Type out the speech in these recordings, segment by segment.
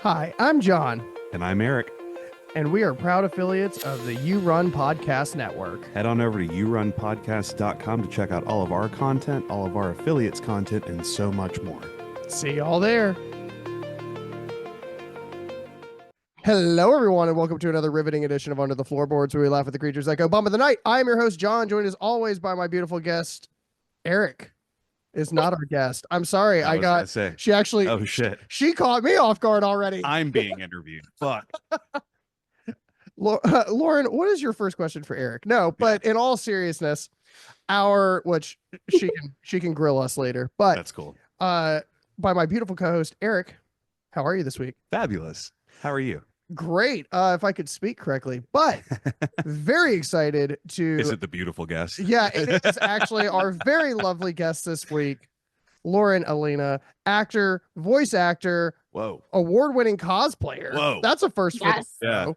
Hi, I'm John, And I'm Eric. and we are proud affiliates of the You Run Podcast Network. Head on over to yourunpodcast.com to check out all of our content, all of our affiliates' content, and so much more. See y'all there. Hello, everyone, and welcome to another riveting edition of Under the Floorboards, where we laugh at the creatures that go bump in the night. I am your host, John, joined as always by my beautiful guest, Eric. Is not our guest. I'm sorry. She actually. Oh, shit. She caught me off guard already. I'm being interviewed. Fuck. Lauren, what is your first question for Eric? No, but in all seriousness, which she can grill us later, but That's cool. By my beautiful co-host Eric, how are you this week? Fabulous. How are you? Great. If I could speak correctly, but very excited to. Is it the beautiful guest? Yeah, it is actually our very lovely guest this week, Lauren Alenia, actor, voice actor, Whoa, award-winning cosplayer. Whoa, that's a first for the show.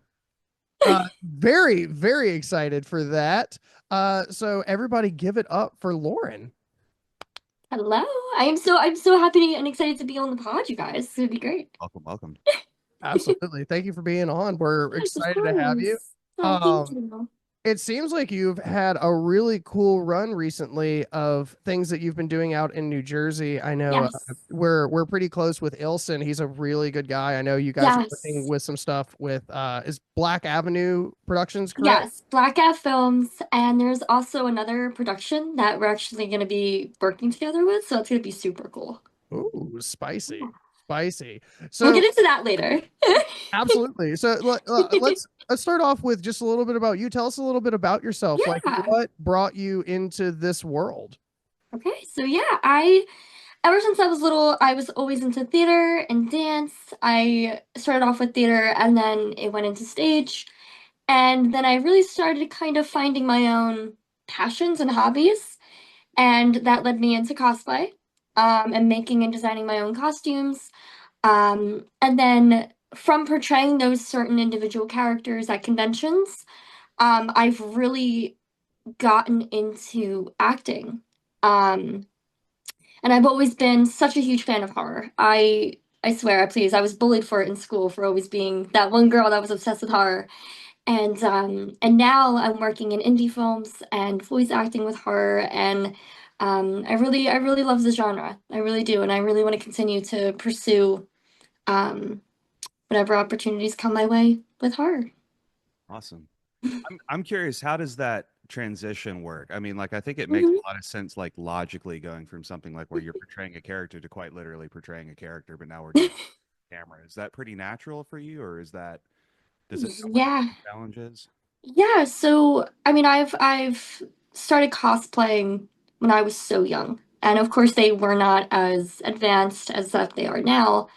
Very, very excited for that. So everybody give it up for Lauren. Hello. I'm so happy and excited to be on the pod, you guys. It's gonna be great. Welcome. Absolutely. Thank you for being on. We're excited to have you. Thank you. It seems like you've had a really cool run recently of things that you've been doing out in New Jersey. I know we're pretty close with Ilson. He's a really good guy. I know you guys are working with some stuff with is Black Avenue Productions, correct? Yes, Black Ave Films, and there's also another production that we're actually going to be working together with, so it's going to be super cool. Ooh, spicy. Spicy. So we'll get into that later. Absolutely. So let's start off with just a little bit about you. Tell us a little bit about yourself. Yeah. Like, what brought you into this world? Okay, so yeah, ever since I was little, I was always into theater and dance. I started off with theater and then it went into stage. And then I really started kind of finding my own passions and hobbies. And that led me into cosplay, and making and designing my own costumes. And then from portraying those certain individual characters at conventions, I've really gotten into acting. And I've always been such a huge fan of horror. I swear, please, I was bullied for it in school for always being that one girl that was obsessed with horror. And now I'm working in indie films and voice acting with horror, and I really love the genre. I really do, and I really want to continue to pursue whatever opportunities come my way with horror. Awesome. I'm curious, how does that transition work? I mean, like, I think it makes a lot of sense, like, logically going from something like where you're portraying a character to quite literally portraying a character, but now we're doing camera. Is that pretty natural for you, or does it come with challenges? Yeah, so I mean, I've started cosplaying when I was so young, and of course they were not as advanced as that they are now.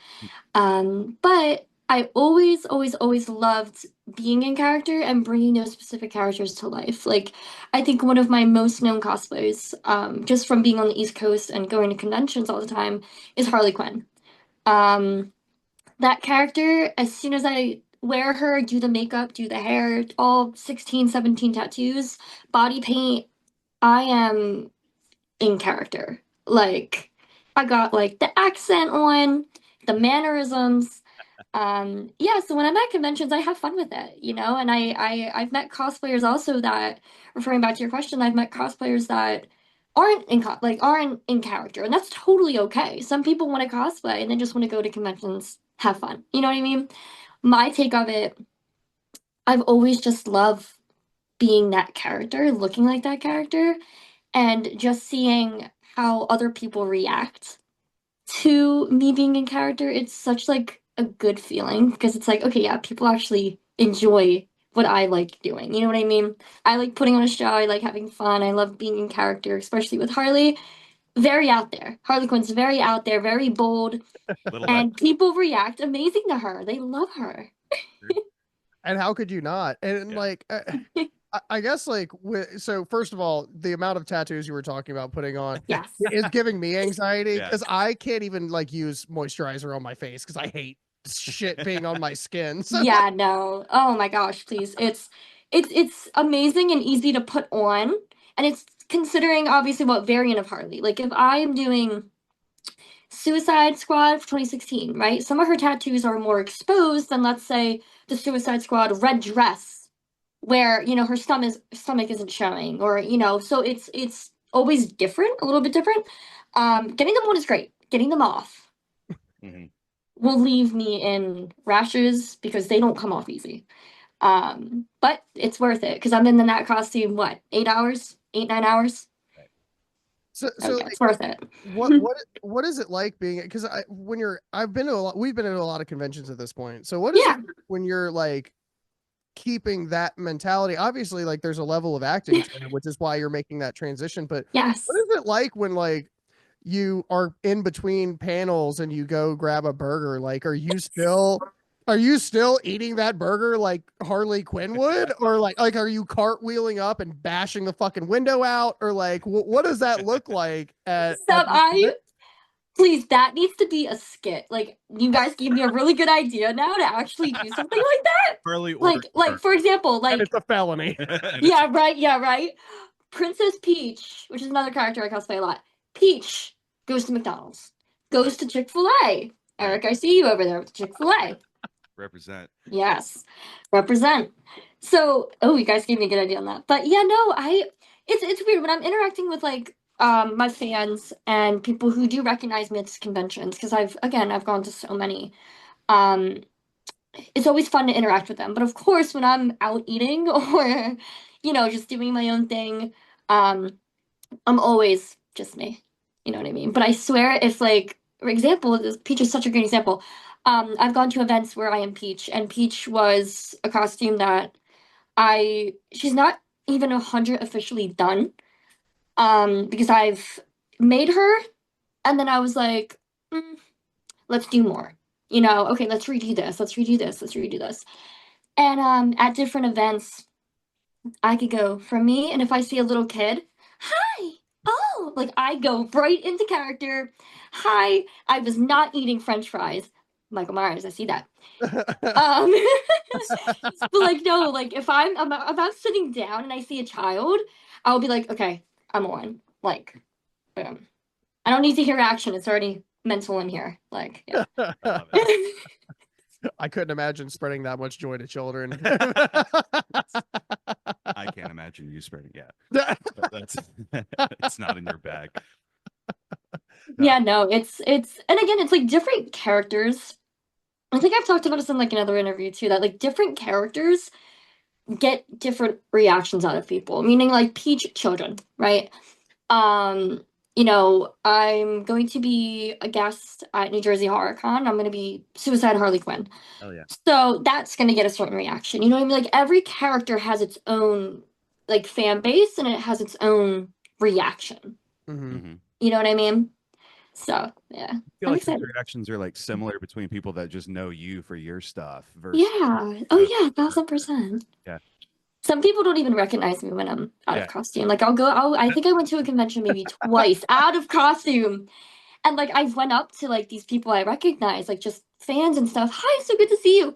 But I always loved being in character and bringing those specific characters to life. Like, I think one of my most known cosplays, just from being on the East Coast and going to conventions all the time, is Harley Quinn. That character, as soon as I wear her, do the makeup, do the hair, all 16, 17 tattoos, body paint, I am in character. Like, I got like the accent on, the mannerisms. So when I'm at conventions, I have fun with it, you know, and I've met cosplayers also that, referring back to your question, I've met cosplayers that aren't in character, and that's totally okay. Some people want to cosplay and they just want to go to conventions, have fun. You know what I mean? My take of it, I've always just loved being that character, looking like that character, and just seeing how other people react to me being in character. It's such like a good feeling because it's like, okay, yeah, people actually enjoy what I like doing. You know what I mean? I like putting on a show. I like having fun. I love being in character, especially with Harley. Very out there. Harley Quinn's very out there, very bold, and people react amazing to her. They love her. And how could you not? And like, I guess like, so first of all, the amount of tattoos you were talking about putting on is giving me anxiety because I can't even like use moisturizer on my face because I hate shit being on my skin. So. Yeah, no. Oh my gosh, please. It's amazing and easy to put on, and it's considering obviously what variant of Harley. Like if I am doing Suicide Squad 2016, right? Some of her tattoos are more exposed than, let's say, the Suicide Squad red dress, where, you know, her stomach isn't showing, or, you know, so it's always different, a little bit different. Getting them on is great. Getting them off will leave me in rashes because they don't come off easy. But it's worth it because I'm in that costume, what, 8 hours? 8, 9 hours? So like, it's worth it. What is it like being, because we've been to a lot of conventions at this point. So what is it when you're like keeping that mentality? Obviously, like there's a level of acting to it, which is why you're making that transition. But yes, what is it like when like you are in between panels and you go grab a burger? Like, are you still eating that burger like Harley Quinn would, or like are you cartwheeling up and bashing the fucking window out, or like what does that look like please, that needs to be a skit. Like, you guys gave me a really good idea now to actually do something like that. Like for example, like, and it's a felony. Yeah, right. Princess Peach, which is another character I cosplay a lot. Peach goes to McDonald's, goes to Chick-fil-A. Eric, I see you over there with Chick-fil-A. Represent. Yes, represent. So, oh, you guys gave me a good idea on that. But yeah, no, it's weird when I'm interacting with like my fans and people who do recognize me at these conventions, because I've gone to so many. Um, it's always fun to interact with them. But of course, when I'm out eating or, you know, just doing my own thing, I'm always just me. You know what I mean? But I swear, if like, for example, Peach is such a great example. I've gone to events where I am Peach, and Peach was a costume that she's not even 100 officially done. Because I've made her, and then I was like, let's do more. You know, okay, let's redo this, let's redo this, let's redo this. And at different events, I could go from me, and if I see a little kid, hi, oh, like I go right into character. Hi, I was not eating French fries. Michael Myers, I see that. But like no, like if I'm sitting down and I see a child, I'll be like, okay, I'm on. Like, boom. I don't need to hear action. It's already mental in here. Like, yeah. I couldn't imagine spreading that much joy to children. I can't imagine you spreading. Yeah, that's it's not in your bag. No. Yeah, no, it's and again, it's like different characters. I think I've talked about this in like another interview too, that like different characters get different reactions out of people. Meaning like Peach children, right? You know, I'm going to be a guest at New Jersey Horror Con. I'm going to be Suicide Harley Quinn. Oh yeah. So that's going to get a certain reaction. You know what I mean? Like every character has its own like fan base and it has its own reaction. You know what I mean? So yeah, I feel like those reactions are like similar between people that just know you for your stuff versus yeah. Oh yeah, 1000%. Yeah. Some people don't even recognize me when I'm out of costume. Like I think I went to a convention maybe twice out of costume. And like I went up to like these people I recognize, like just fans and stuff. Hi, so good to see you.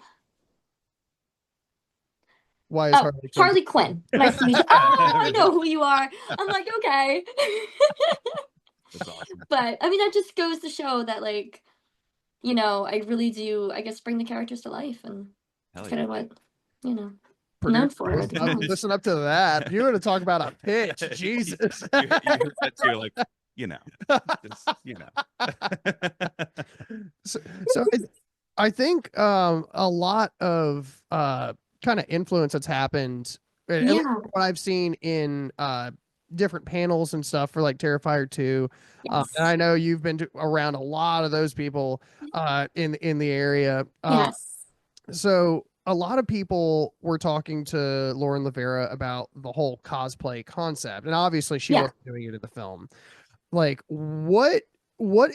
Why is Harley Quinn? Nice to meet you. Oh, I know who you are. I'm like, okay. That's awesome. But I mean, that just goes to show that, like, you know, I really do, I guess, bring the characters to life, and that's kind of what, you know, known for. Listen up to that. You want to talk about a pitch? Jesus. You're like, you know, so I think a lot of kind of influence that's happened, at least what I've seen in different panels and stuff for like Terrifier 2. And I know you've been around a lot of those people in the area. So a lot of people were talking to Lauren Lavera about the whole cosplay concept, and obviously she wasn't doing it in the film. Like, what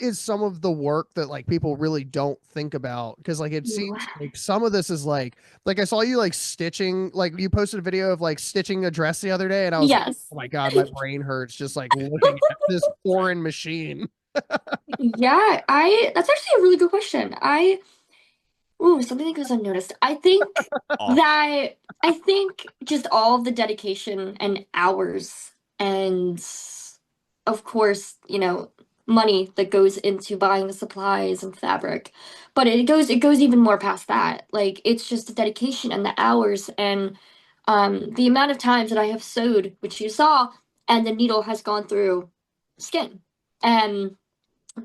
is some of the work that like people really don't think about? Because like it seems like some of this is like I saw you like stitching, like you posted a video of like stitching a dress the other day, and I was like, oh my god, my brain hurts just like looking at this foreign machine. Yeah, that's actually a really good question. Something that goes unnoticed. I think just all of the dedication and hours, and of course, you know, money that goes into buying the supplies and fabric. But it goes even more past that. Like it's just the dedication and the hours and the amount of times that I have sewed, which you saw, and the needle has gone through skin. And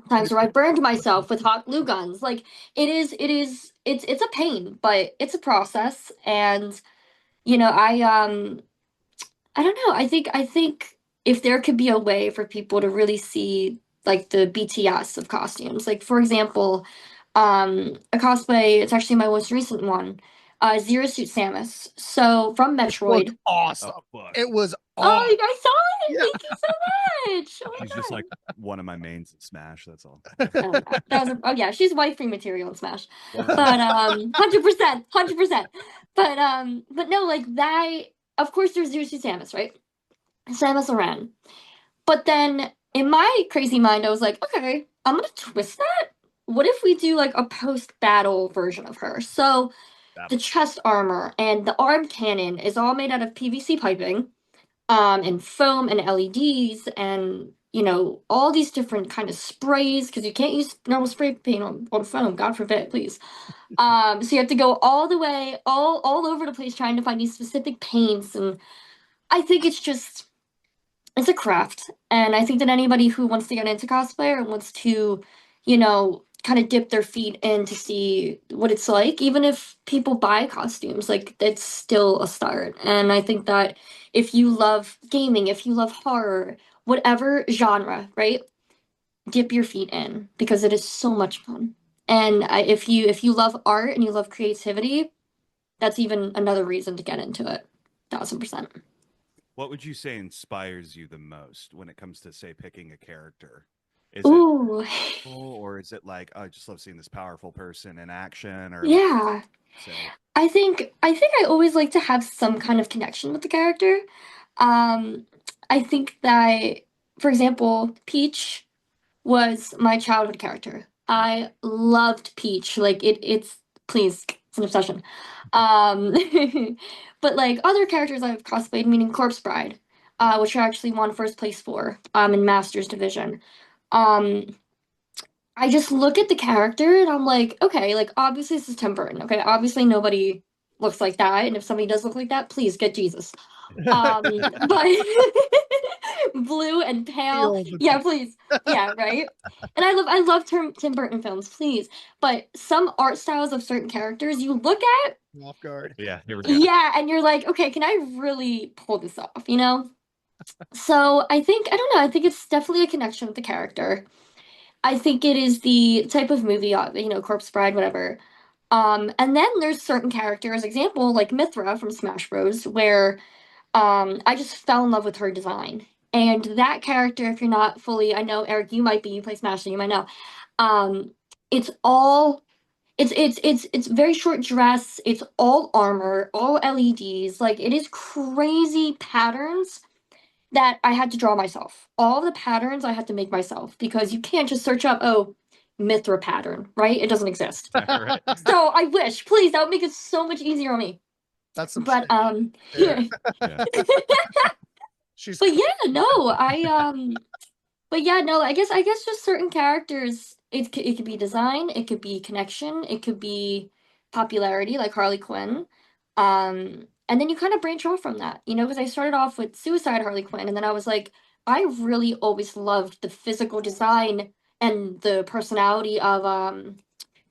times where I burned myself with hot glue guns. Like it's a pain, but it's a process. And I don't know. I think if there could be a way for people to really see like the BTS of costumes, like for example, a cosplay, it's actually my most recent one, Zero Suit Samus. So from It was Metroid. awesome. It was Oh, awesome. you guys saw it? Yeah. Thank you so much. Oh my She's just God. like one of my mains in Smash. That's all. Oh yeah, she's wifey material in Smash. But 100%, 100%. But no, like that. Of course, there's Zero Suit Samus, right? Samus Aran. But then in my crazy mind, I was like, okay, I'm gonna twist that. What if we do like a post-battle version of her? So the chest armor and the arm cannon is all made out of PVC piping, and foam and LEDs and all these different kind of sprays because you can't use normal spray paint on foam, God forbid, please. So you have to go all the way, all over the place trying to find these specific paints, and I think it's a craft, and I think that anybody who wants to get into cosplay or wants to, kind of dip their feet in to see what it's like, even if people buy costumes, like it's still a start. And I think that if you love gaming, if you love horror, whatever genre, right, dip your feet in because it is so much fun. And if you love art and you love creativity, that's even another reason to get into it. 1000%. What would you say inspires you the most when it comes to, say, picking a character? Is it Ooh. or is it like, oh, I just love seeing this powerful person in action, or like, Yeah. say, I think I always like to have some kind of connection with the character. Um, I think that, for example, Peach was my childhood character. I loved Peach. Like it's please, it's an obsession. Um, but like other characters I've cosplayed, meaning Corpse Bride, which I actually won first place for in Masters Division. Um, I just look at the character and I'm like, okay, like obviously this is Tim Burton. Okay, obviously nobody looks like that, and if somebody does look like that, please get Jesus. But blue and pale, yeah, please, yeah, right. And I love Tim Burton films, please. But some art styles of certain characters you look at, off guard. yeah, here we go. yeah, and you're like, okay, can I really pull this off? So I don't know. I think it's definitely a connection with the character. I think it is the type of movie, Corpse Bride, whatever. And then there's certain characters, example like Mithra from Smash Bros, where I just fell in love with her design. And that character, if you're not fully, I know Eric, you might be, you play Smash, so you might know. Um, it's all it's very short dress, it's all armor, all LEDs, like it is crazy patterns that I had to draw myself. All the patterns I had to make myself because you can't just search up, oh, Mithra pattern, right? It doesn't exist. Right. So I wish, please, that would make it so much easier on me. That's some But shit. yeah. She's But yeah, no, but yeah, no, I guess just certain characters. It could be design, it could be connection, it could be popularity, like Harley Quinn. And then you kind of branch off from that, because I started off with Suicide Harley Quinn, and then I was like, I really always loved the physical design and the personality of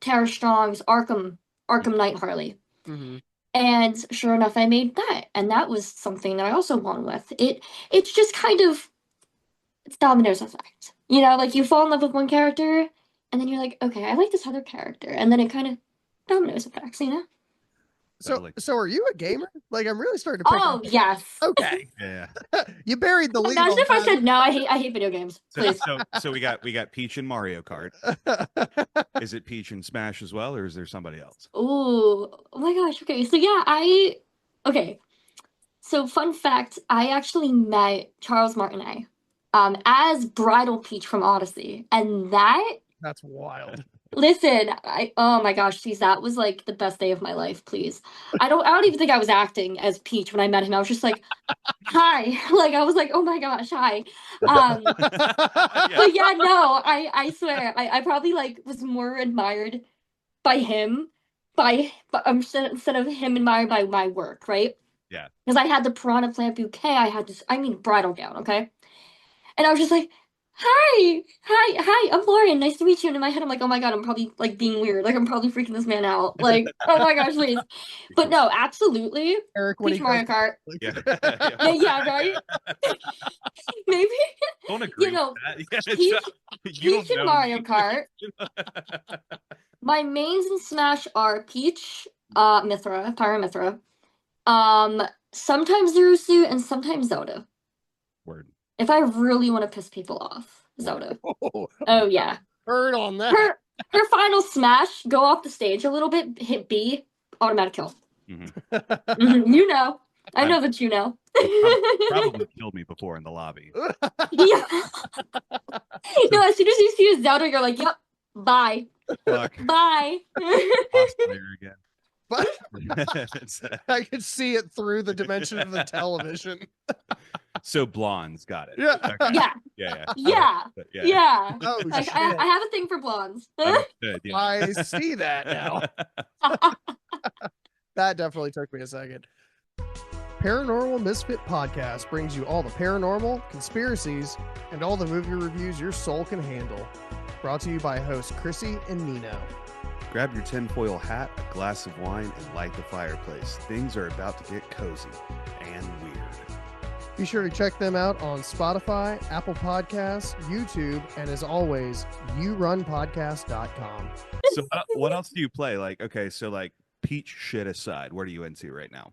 Tara Strong's Arkham Knight Harley. Mm-hmm. And sure enough, I made that, and that was something that I also won with. It's just kind of it's dominoes effect. Like you fall in love with one character, and then you're like, okay, I like this other character, and then it kind of dominoes effects. So are you a gamer? Like I'm really starting to pick Oh up. yes. Okay. Yeah. You buried the lead. Imagine if I that. said no. I hate video games. Please. So we got Peach in Mario Kart. Is it Peach in Smash as well, or is there somebody else? Ooh, oh my gosh. Okay, so yeah, okay. So fun fact, I actually met Charles Martinet, as Bridal Peach from Odyssey, and That's wild. Listen, oh my gosh, geez, that was like the best day of my life, please. I don't even think I was acting as Peach when I met him. I was just like, hi. Like I was like, oh my gosh, hi. But yeah, no, I swear, I probably like was more admired by him but instead of him admired by my work, right? Yeah. Because I had the piranha plant bouquet, I had this, I mean, bridal gown, okay? And I was just like, hi, I'm Lauren. Nice to meet you. And in my head, I'm like, oh my God, I'm probably like being weird. Like, I'm probably freaking this man out. Like, oh my gosh, please. But no, absolutely. Eric, when Peach Mario Kart. Yeah. Yeah, right? Maybe. Don't agree You know, with that. Peach and Mario Kart. My mains in Smash are Peach, Mythra, Pyra Mythra, sometimes Zurusu, and sometimes Zelda. Word. If I really want to piss people off, Zelda. Oh yeah. Heard on that. Her final smash, go off the stage a little bit, hit B, automatic kill. You know. I know that you know. Probably killed me before in the lobby. Yeah. No, as soon as you see a Zelda, you're like, yep, bye. Fuck. Bye. Cosplayer again. But I could see it through the dimension of the television. So blondes, got it. Yeah. Okay. Yeah. Oh, like, shit. I have a thing for blondes. Yeah. I see that now. That definitely took me a second. Paranormal Misfit Podcast brings you all the paranormal, conspiracies, and all the movie reviews your soul can handle. Brought to you by hosts Chrissy and Nino. Grab your tinfoil hat, a glass of wine, and light the fireplace. Things are about to get cozy and weird. Be sure to check them out on Spotify, Apple Podcasts, YouTube, and as always, yourunpodcast.com. So what else do you play? Like, okay, so like Peach shit aside, what are you into right now?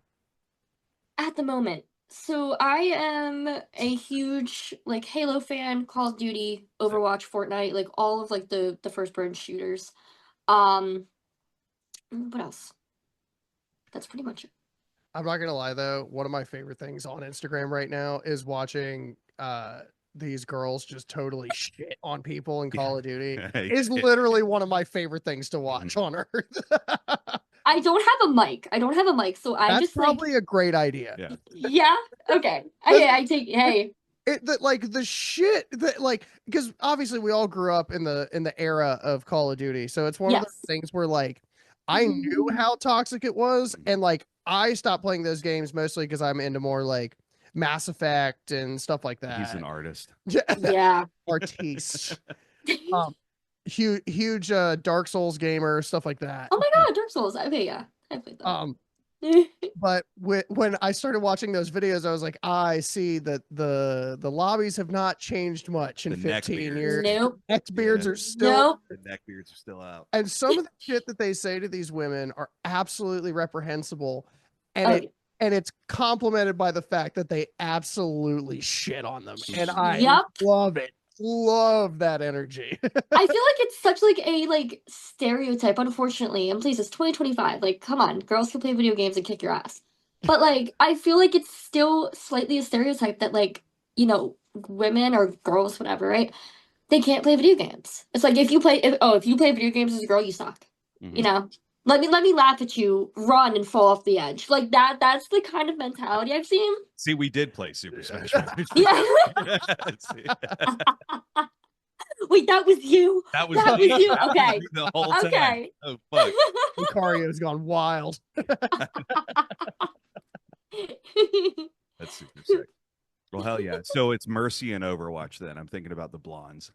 At the moment. So I am a huge like Halo fan, Call of Duty, Overwatch, Fortnite, like all of like the first person shooters. What else? That's pretty much it. I'm not gonna lie though, one of my favorite things on Instagram right now is watching these girls just totally shit on people in Call of Duty. Is literally one of my favorite things to watch on earth. I don't have a mic, so That's just probably a great idea. Yeah. Okay. I take the shit that like, because obviously we all grew up in the era of Call of Duty, so it's one of those things where like I knew how toxic it was, and like I stopped playing those games mostly because I'm into more like Mass Effect and stuff like that. He's an artist. Yeah. Artiste. Huge Dark Souls gamer, stuff like that. Oh my God, Dark Souls. Okay, yeah. I played that. But when I started watching those videos, I was like, I see that the lobbies have not changed much in 15 years. Nope. Neckbeards are still the neckbeards are still out. And some of the shit that they say to these women are absolutely reprehensible. And it's complemented by the fact that they absolutely shit on them. And I love it. Love that energy. I feel like it's such like a like stereotype, unfortunately. And please, it's 2025. Like, come on, girls can play video games and kick your ass. But like, I feel like it's still slightly a stereotype that like, you know, women or girls, whatever, right? They can't play video games. It's like if you play video games as a girl, you suck. You know? Let me laugh at you, run and fall off the edge. Like that's the kind of mentality I've seen. See, we did play Super Smash. Yeah. Wait, that was you. That was you. Okay. The whole time. Okay. Oh fuck. Lucario's gone wild. That's super sick. Well, hell yeah. So it's Mercy and Overwatch then. I'm thinking about the blondes.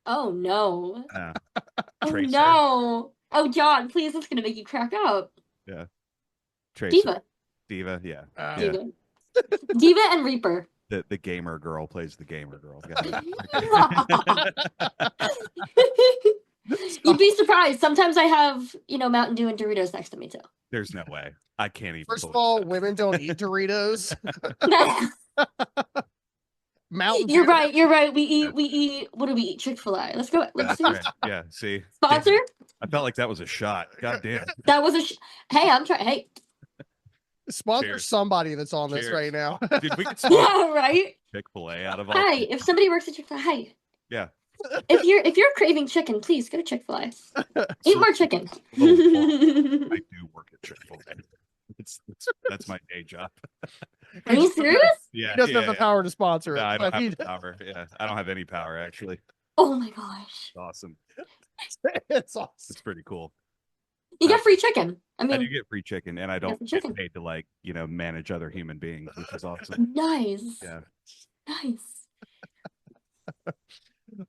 Oh no. Oh Tracer. no. Oh John, please, that's gonna make you crack up. Yeah. Tracer. Diva, yeah. Diva. Diva and Reaper. The gamer girl plays the gamer girl. You'd be surprised. Sometimes I have, Mountain Dew and Doritos next to me too. There's no way. I can't even. First of all, women don't eat Doritos. Mountain Dew. You're right. We eat. What do we eat? Chick-fil-A. Let's go. Let's see. Right. Yeah. See. Sponsor. I felt like that was a shot. God damn. That was a. Hey, I'm trying. Hey. Sponsor somebody that's on this right now. Dude, we could yeah, right. Chick-fil-A out of all. Hi, if somebody works at Chick-fil-A, hi. Yeah. If you're craving chicken, please go to Chick-fil-A. Eat more chicken. I do work at Chick-fil-A. That's my day job. Are you serious? Yeah, he doesn't have the power to sponsor it. No, I don't have the power. Yeah, I don't have any power actually. Oh my gosh. It's awesome. It's awesome. It's pretty cool. You get free chicken. I do get free chicken, and I don't get paid to like manage other human beings, which is awesome. Nice. Yeah. Nice.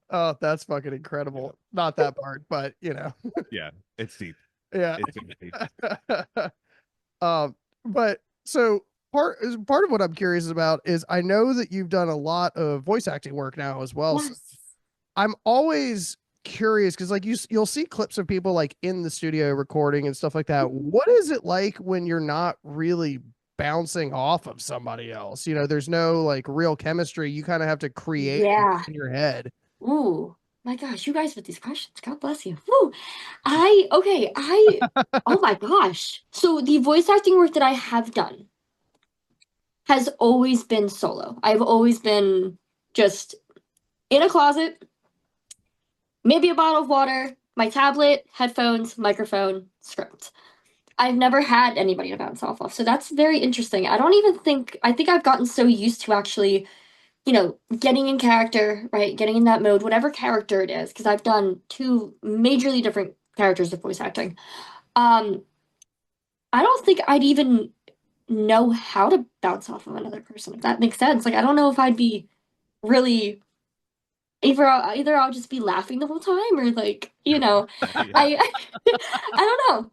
Oh, that's fucking incredible. Not that part, but Yeah, it's deep. Yeah. It's deep. But so part of what I'm curious about is I know that you've done a lot of voice acting work now as well. Yes. So I'm always curious because like you'll see clips of people like in the studio recording and stuff like that. What is it like when you're not really bouncing off of somebody else? There's no like real chemistry. You kind of have to create in your head. Ooh, my gosh, you guys with these questions. God bless you. Woo. Oh my gosh. So the voice acting work that I have done has always been solo. I've always been just in a closet, maybe a bottle of water, my tablet, headphones, microphone, script. I've never had anybody to bounce off of. So that's very interesting. I think I've gotten so used to actually getting in character, right? Getting in that mode, whatever character it is, because I've done two majorly different characters of voice acting. I don't think I'd even know how to bounce off of another person, if that makes sense. Like, I don't know if I'd be really either I'll just be laughing the whole time or like, I I don't know.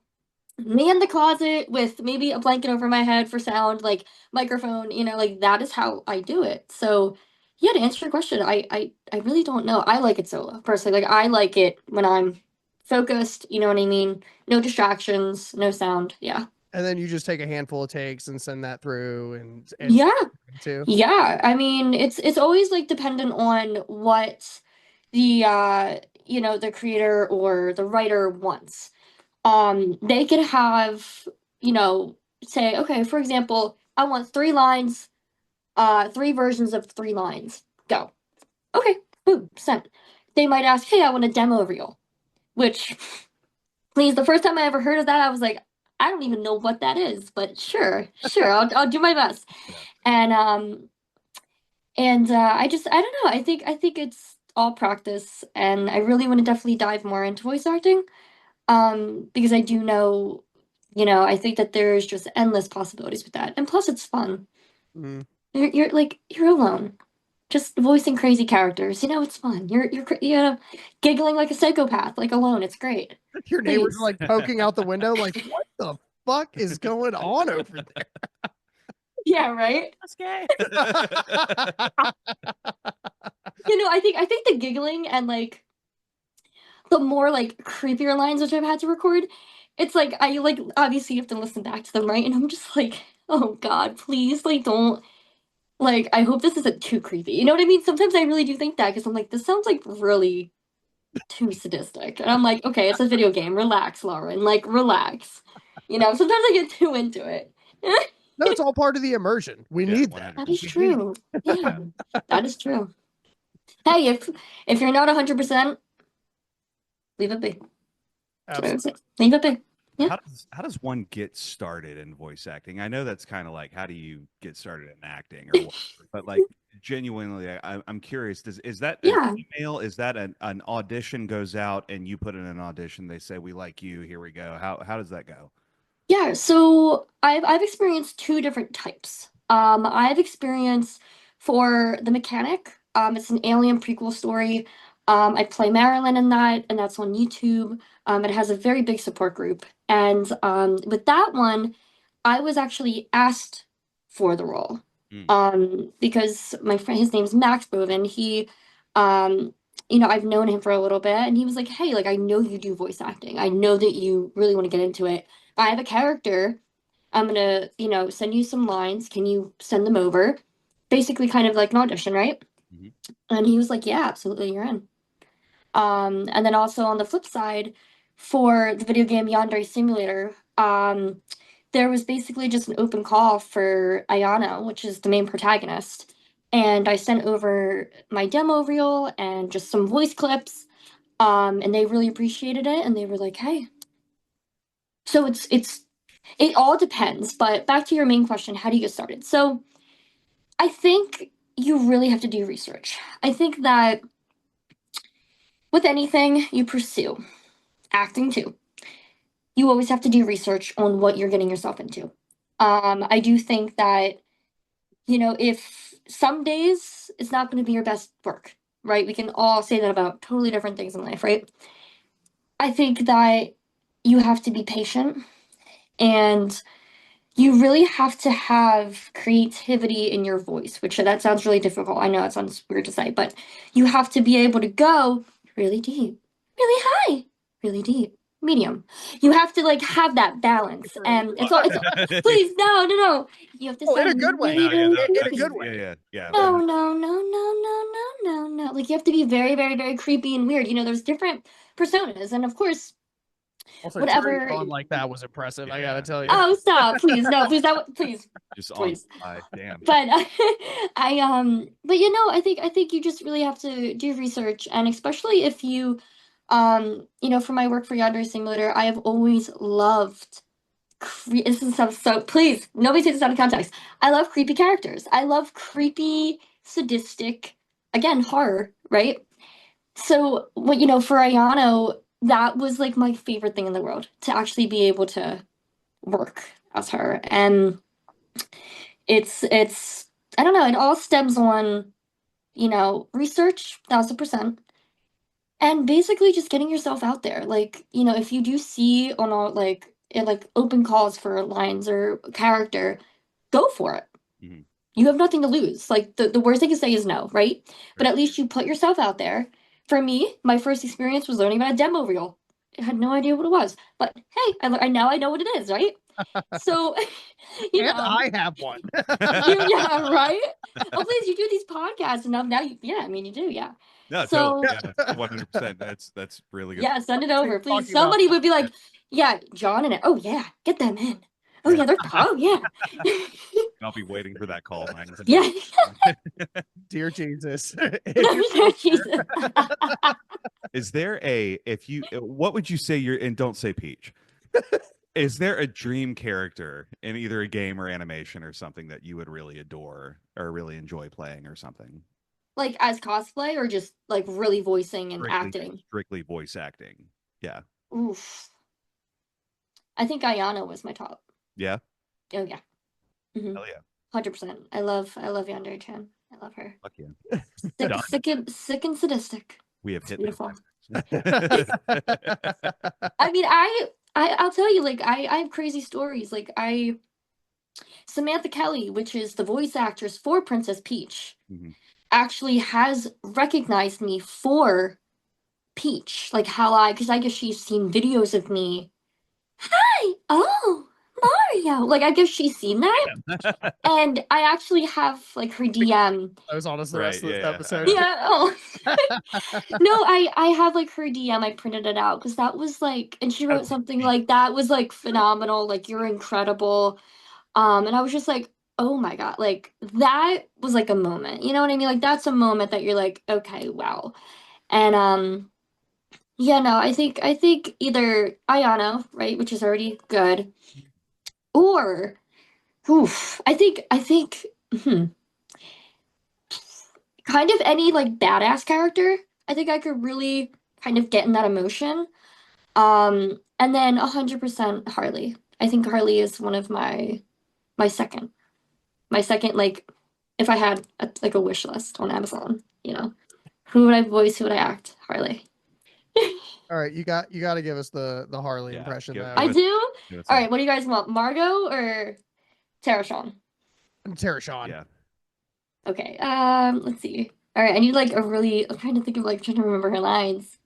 Me in the closet with maybe a blanket over my head for sound, like microphone, like that is how I do it. So yeah, to answer your question, I really don't know. I like it solo personally. Like I like it when I'm focused, you know what I mean? No distractions, no sound. Yeah. And then you just take a handful of takes and send that through and Yeah. too. Yeah. I mean, it's always like dependent on what the the creator or the writer wants. They could have, say, okay, for example, I want 3 lines, 3 versions of 3 lines. Go. Okay, boom, sent. They might ask, hey, I want a demo reel, which, please, the first time I ever heard of that, I was like, I don't even know what that is, but sure, I'll do my best. Yeah. And I don't know. I think it's all practice, and I really want to definitely dive more into voice acting. Because I do know, I think that there's just endless possibilities with that, and plus it's fun. You're alone, just voicing crazy characters. It's fun. You're giggling like a psychopath, like alone. It's great. Your neighbors are like poking out the window, like, what the fuck is going on over there? Yeah, right. That's gay. I think the giggling and like the more like creepier lines which I've had to record, it's like I like obviously you have to listen back to them, right? And I'm just like, oh God, please, like don't like I hope this isn't too creepy. You know what I mean? Sometimes I really do think that because I'm like, this sounds like really too sadistic. And I'm like, okay, it's a video game. Relax, Lauren. Like, relax. Sometimes I get too into it. No, it's all part of the immersion. We need that. That is true. Yeah, that is true. Hey, if you're not 100%, leave it be. Leave it be. Yeah. How does one get started in voice acting? I know that's kind of like how do you get started in acting or whatever, but like genuinely, I'm curious. Is that an email? Is that an audition goes out and you put in an audition? They say we like you. Here we go. How does that go? Yeah. So I've experienced 2 different types. I've experienced for the mechanic. It's an Alien prequel story. I play Marilyn in that, and that's on YouTube. It has a very big support group. And with that one, I was actually asked for the role. Because my friend, his name's Max Bovin, he, I've known him for a little bit, and he was like, hey, like, I know you do voice acting. I know that you really want to get into it. I have a character. I'm gonna, send you some lines. Can you send them over? Basically, kind of like an audition, right? And he was like, yeah, absolutely, you're in. And then also on the flip side, for the video game Yandere Simulator, there was basically just an open call for Ayana, which is the main protagonist. and I sent over my demo reel and just some voice clips. And they really appreciated it, and they were like, "Hey." So it all depends. But back to your main question, how do you get started? So I think you really have to do research. I think that with anything you pursue, acting too, you always have to do research on what you're getting yourself into. I do think that, if some days it's not going to be your best work, right? We can all say that about totally different things in life, right? I think that you have to be patient, and you really have to have creativity in your voice, which that sounds really difficult. I know it sounds weird to say, but you have to be able to go really deep, really high, really deep, medium. You have to like have that balance, and it's please no. You have to in a sound good way. really, really In a creepy. good way. Yeah. No. Like you have to be very, very, very creepy and weird. There's different personas, and of course, Also, turning whatever. it on like that was impressive. I gotta tell you. Oh, stop! Please, no, please, please, Just please. damn. But but I think you just really have to do research, and especially if you, for my work for Yandere Simulator, I have always loved. This is so. Please, nobody take this out of context. I love creepy characters. I love creepy, sadistic, again, horror, right? So, for Ayano, that was like my favorite thing in the world to actually be able to work as her. And it's I don't know, it all stems on, research, 1,000%, and basically just getting yourself out there. Like, if you do see on all like open calls for lines or character, go for it. Mhm. You have nothing to lose. Like the worst they can say is no, right? But at least you put yourself out there. For me, my first experience was learning about a demo reel. I had no idea what it was, but hey, now I know what it is, right? So, And I have one. yeah, right. Oh, please, you do these podcasts enough now. I mean, you do, yeah. No, So, totally. Yeah, 100%. That's really good. yeah, send it over, please. Talking about Somebody would be like, yeah, John and it. Oh yeah, get them in. Oh yeah, they're oh yeah. I'll be waiting for that call, man. Yeah. Dear Jesus. No, Jesus. Is there what would you say and don't say Peach. Is there a dream character in either a game or animation or something that you would really adore or really enjoy playing or something? Like as cosplay or just like really voicing and acting? Strictly voice acting. Yeah. Oof. I think Ayana was my top. Yeah. Oh yeah. Mm-hmm. Hell yeah. 100%. I love Yandere-chan. I love her. Fuck yeah. Sick and sadistic. We have hit beautiful. I mean, I'll tell you, like I have crazy stories. Like Samantha Kelly, which is the voice actress for Princess Peach, actually has recognized me for Peach. Like because I guess she's seen videos of me. Hi, oh, Mario. Like I guess she's seen that. And I actually have like her DM. I was honest the rest of this episode. Yeah. Oh. No, I have like her DM. I printed it out because that was like, and she wrote something like that was like phenomenal. Like you're incredible. And I was just like, oh my God, like that was like a moment. You know what I mean? Like that's a moment that you're like, okay, wow. And yeah, no, I think either Ayano, right, which is already good, or oof, I think kind of any like badass character. I think I could really kind of get in that emotion. And then 100% Harley. I think Harley is one of my second. My second, like, if I had like a wish list on Amazon, who would I voice? Who would I act? Harley. All right, you got to give us the Harley impression though. I do. All right, what do you guys want? Margot or Tara Sean? Tara Sean. Yeah. Okay. Let's see. All right, I need like I'm trying to think of like trying to remember her lines.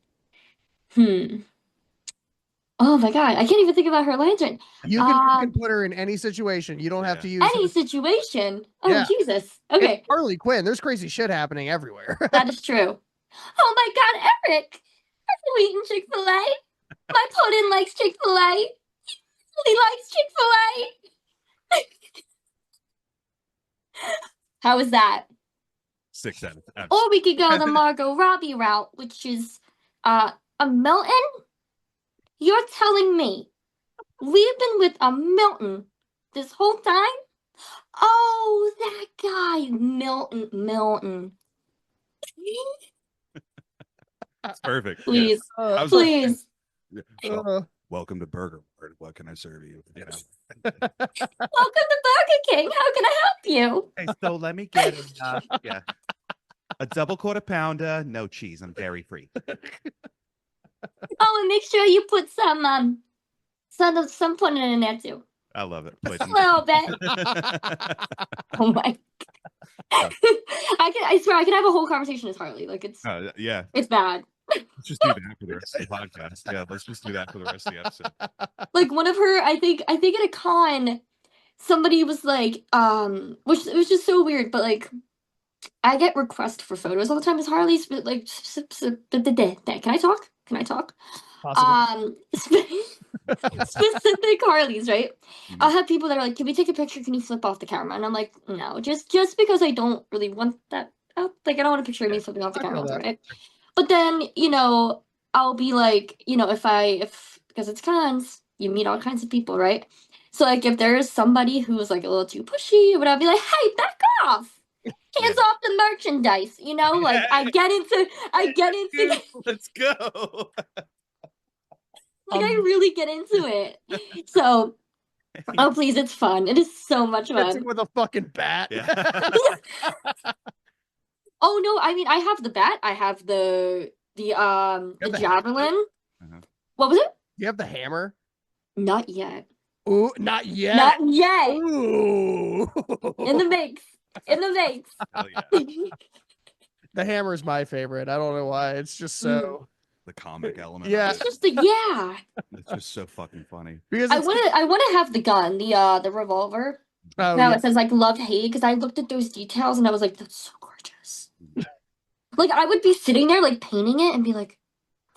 Oh my God, I can't even think about her lines right. You can put her in any situation. You don't have to use any situation. Oh yeah. Jesus. Okay. It's Harley Quinn. There's crazy shit happening everywhere. That is true. Oh my God, Eric! Are you eating Chick-fil-A? My puddin likes Chick-fil-A. He likes Chick-fil-A. How was that? 6 out of Or we could go the Margot Robbie route, which is a Milton. You're telling me we've been with a Milton this whole time? Oh, that guy, Milton. It's perfect. Please, yeah. please. Welcome to Burger World. What can I serve you? You know. Welcome to Burger King. How can I help you? Okay, so let me get a double quarter pounder, no cheese. I'm dairy free. Oh, and make sure you put some pudding in there too. I love it. Just a little bit. Oh my. I swear I can have a whole conversation with Harley. Like it's it's bad. Let's just do that for the rest of the podcast. Yeah, let's just do that for the rest of the episode. Like one of her, I think at a con, somebody was like, which it was just so weird, but like I get requests for photos all the time as Harley's, but like can I talk? Can I talk? Possibly. Specific Harleys, right? I'll have people that are like, "Can we take a picture? Can you flip off the camera?" And I'm like, "No, just because I don't really want that. Like, I don't want a picture of me flipping off the camera, right?" But then, I'll be like, if because it's cons, you meet all kinds of people, right? So like, if there's somebody who's like a little too pushy, but I'll be like, "Hey, back off! Hands off the merchandise!" Like I get into. Let's go. Like I really get into it. So, oh please, it's fun. It is so much fun. With a fucking bat. Yeah. Oh no, I mean I have the bat. I have the javelin. What was it? You have the hammer? Not yet. Ooh, not yet. Not yet. Ooh. In the mix. In the mix. The hammer is my favorite. I don't know why. It's just so the comic element. Yeah. It's just it's just so fucking funny. Because I wanna have the gun, the revolver. Oh, now it says like love hate, because I looked at those details and I was like, that's so gorgeous. Like I would be sitting there like painting it and be like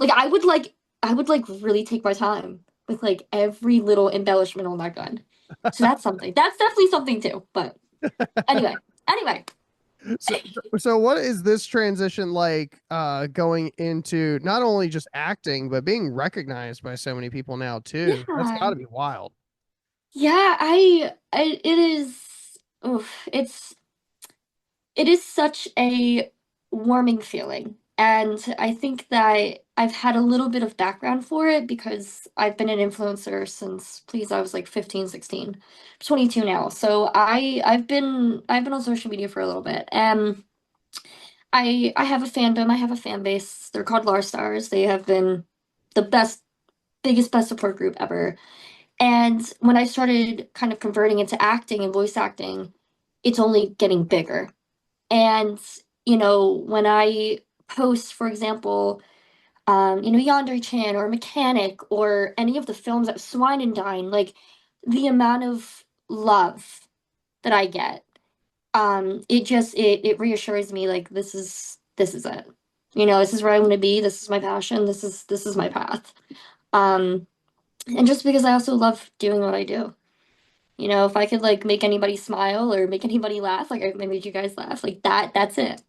I would really take my time with like every little embellishment on that gun. So that's something. That's definitely something too. But anyway. So what is this transition like going into not only just acting but being recognized by so many people now too? Yeah. That's got to be wild. Yeah, it is such a warming feeling, and I think that I've had a little bit of background for it because I've been an influencer since I was like 15, 16. I'm 22 now. So I've been on social media for a little bit. I have a fandom, I have a fan base. They're called Lar Stars. They have been the best support group ever. And when I started kind of converting into acting and voice acting, it's only getting bigger. And, when I post, for example, Yandere Chan or Mechanic or any of the films at Swine and Dine, like the amount of love that I get, it reassures me like this is it. This is where I want to be. This is my passion. This is my path. And just because I also love doing what I do. If I could like make anybody smile or make anybody laugh, like I made you guys laugh, like that's it,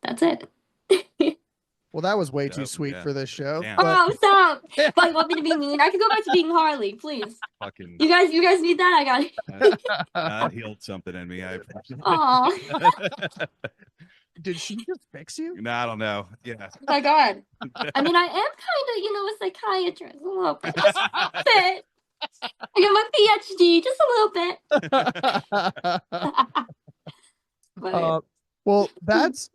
that's it. Well, that was way too sweet for this show. But... Oh, stop! But you want me to be mean? I could go back to being Harley, please. You guys need that? I got it. That healed something in me. I appreciate it. Aw. Did she just fix you? No, I don't know. Yeah. Oh my God. I mean, I am kind of, a psychiatrist a little bit. Just a little bit. I got my PhD, just a little bit. Well, that's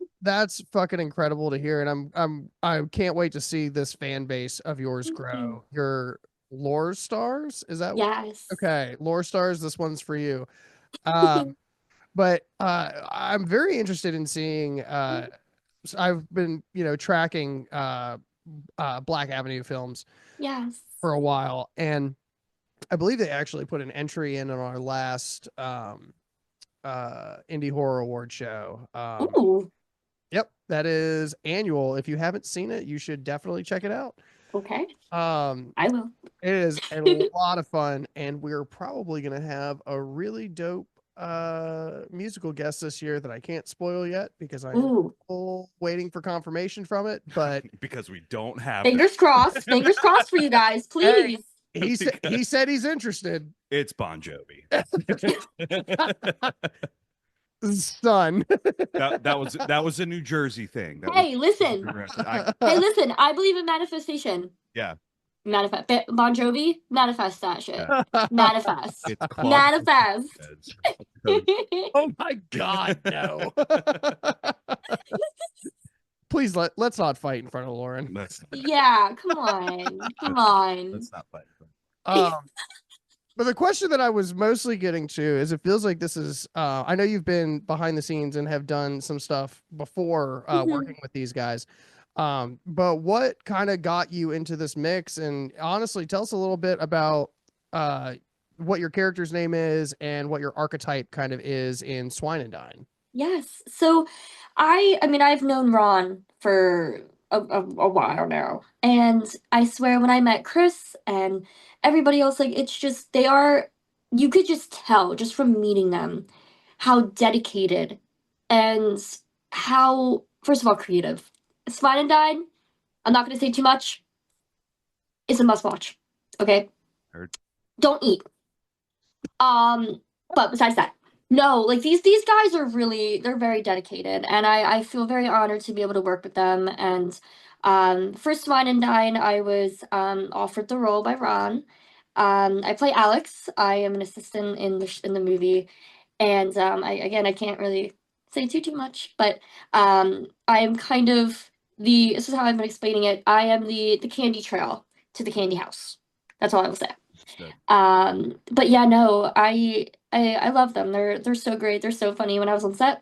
fucking incredible to hear, and I can't wait to see this fan base of yours grow. Your Lore Stars, is that? Yes. Okay, Lore Stars. This one's for you. But I'm very interested in seeing. I've been tracking Black Avenue films. Yes. For a while, and I believe they actually put an entry in on our last Indie Horror Award show. Ooh. Yep, that is annual. If you haven't seen it, you should definitely check it out. Okay. I will. It is a lot of fun, and we're probably gonna have a really dope musical guest this year that I can't spoil yet because I'm Ooh, still waiting for confirmation from it. But because we don't have fingers crossed. Fingers crossed for you guys, hey, please. he said he's interested. It's Bon Jovi. Son. that was a New Jersey thing. Hey, listen. Hey, listen. I believe in manifestation. Yeah. Manifest. Bon Jovi, manifest that shit. Yeah. Manifest. It's Manifest. Oh my God, no. Please let's not fight in front of Lauren. Yeah, come on. Come on. Let's not fight. But the question that I was mostly getting to is it feels like this is I know you've been behind the scenes and have done some stuff before working with these guys. But what kind of got you into this mix? And honestly, tell us a little bit about what your character's name is and what your archetype kind of is in Swine and Dine. Yes. So I mean I've known Ron for a while now. And I swear when I met Chris and everybody else, like it's just they are you could just tell just from meeting them how dedicated and how first of all creative. Swine and Dine, I'm not gonna say too much. It's a must watch. Okay. Heard. Don't eat. But besides that, no, like these guys are really they're very dedicated, and I feel very honored to be able to work with them. And for Swine and Dine, I was offered the role by Ron. I play Alex. I am an assistant in the movie, and I can't really say too much, but I am kind of this is how I've been explaining it. I am the candy trail to the candy house. That's all I will say. But yeah, no, I love them. They're so great. They're so funny. When I was on set,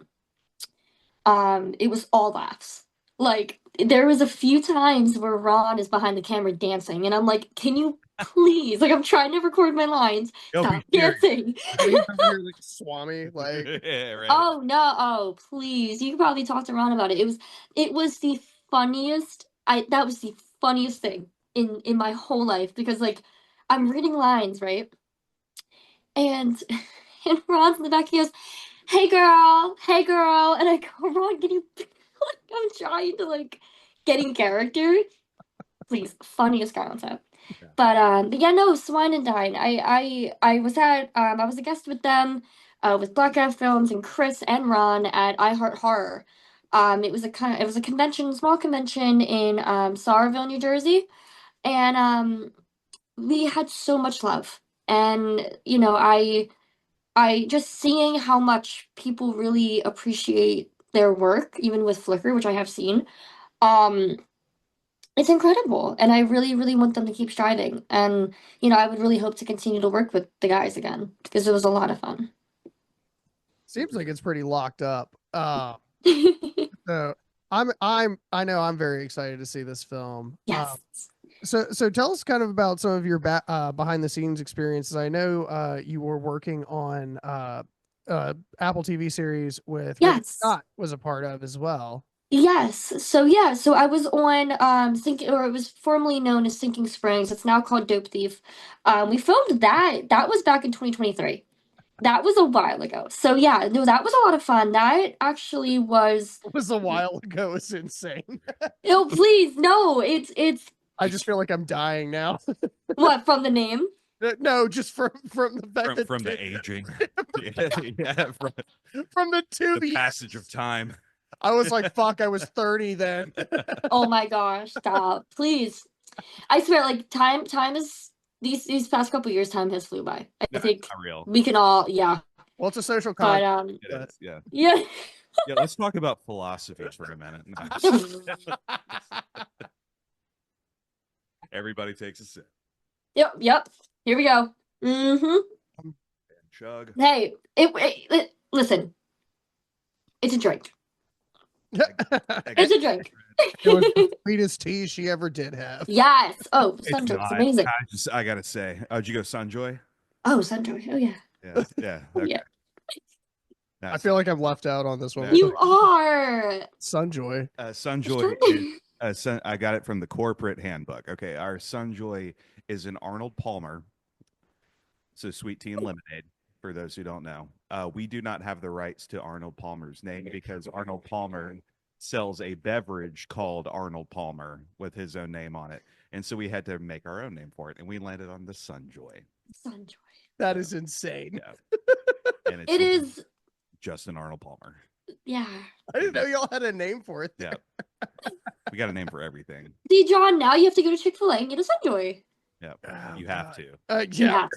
it was all laughs. Like there was a few times where Ron is behind the camera dancing, and I'm like, can you please? Like I'm trying to record my lines. Stop dancing. Like Swami, like yeah, right. Oh no, oh please. You could probably talk to Ron about it. It was the funniest that was the funniest thing in my whole life because like I'm reading lines, right? And and Ron's in the back, he goes, hey girl. And I go, Ron, can you like I'm trying to like get in character. Please, funniest guy on set. Yeah. But yeah, no, Swine and Dine. I was at I was a guest with them, with Blackout Films and Chris and Ron at iHeart Horror. It was a convention, small convention in Saurville, New Jersey, and we had so much love. And you know, I just seeing how much people really appreciate their work, even with Flickr, which I have seen. Um, it's incredible, and I really, really want them to keep striving. And you know, I would really hope to continue to work with the guys again because it was a lot of fun. Seems like it's pretty locked up. So I know I'm very excited to see this film. Yes. So tell us kind of about some of your behind the scenes experiences. I know you were working on Apple TV series with Ridley Scott was a part of as well. Yes. So yeah, so I was on Sinking or it was formerly known as Sinking Springs. It's now called Dope Thief. We filmed that was back in 2023. That was a while ago. So yeah, no, that was a lot of fun. That actually was a while ago. It's insane. No, please, no, it's I just feel like I'm dying now. What, from the name? No, just from the fact from the aging. from the 2 the passage of time. I was like, fuck, I was 30 then. Oh my gosh, stop. Please. I swear, like time is these past couple years, time has flew by. I think not real. We can all Well, it's a social concept. But it is, yeah. Yeah. Yeah, let's talk about philosophy for a minute. No. Everybody takes a sip. Yep. Here we go. Mm-hmm. Chug. Hey, listen. It's a drink. It's a drink. It was the sweetest tea she ever did have. Yes. Oh, Sunjoy's amazing. I gotta say. Did you go Sunjoy? Oh, Sunjoy. Oh yeah. Yeah. Okay. Yeah. I feel like I'm left out on this one. You are. Sunjoy. Sunjoy is, I got it from the corporate handbook. Okay, our Sunjoy is an Arnold Palmer. So sweet tea and lemonade. for those who don't know, we do not have the rights to Arnold Palmer's name because Arnold Palmer sells a beverage called Arnold Palmer with his own name on it. And so we had to make our own name for it. And we landed on the Sunjoy. Sunjoy. That is insane. Yeah. And it is Justin Arnold Palmer. Yeah. I didn't know y'all had a name for it. Yeah. We got a name for everything. See, John, now you have to go to Chick-fil-A and get a Sunjoy. Yeah, you have to. Yeah.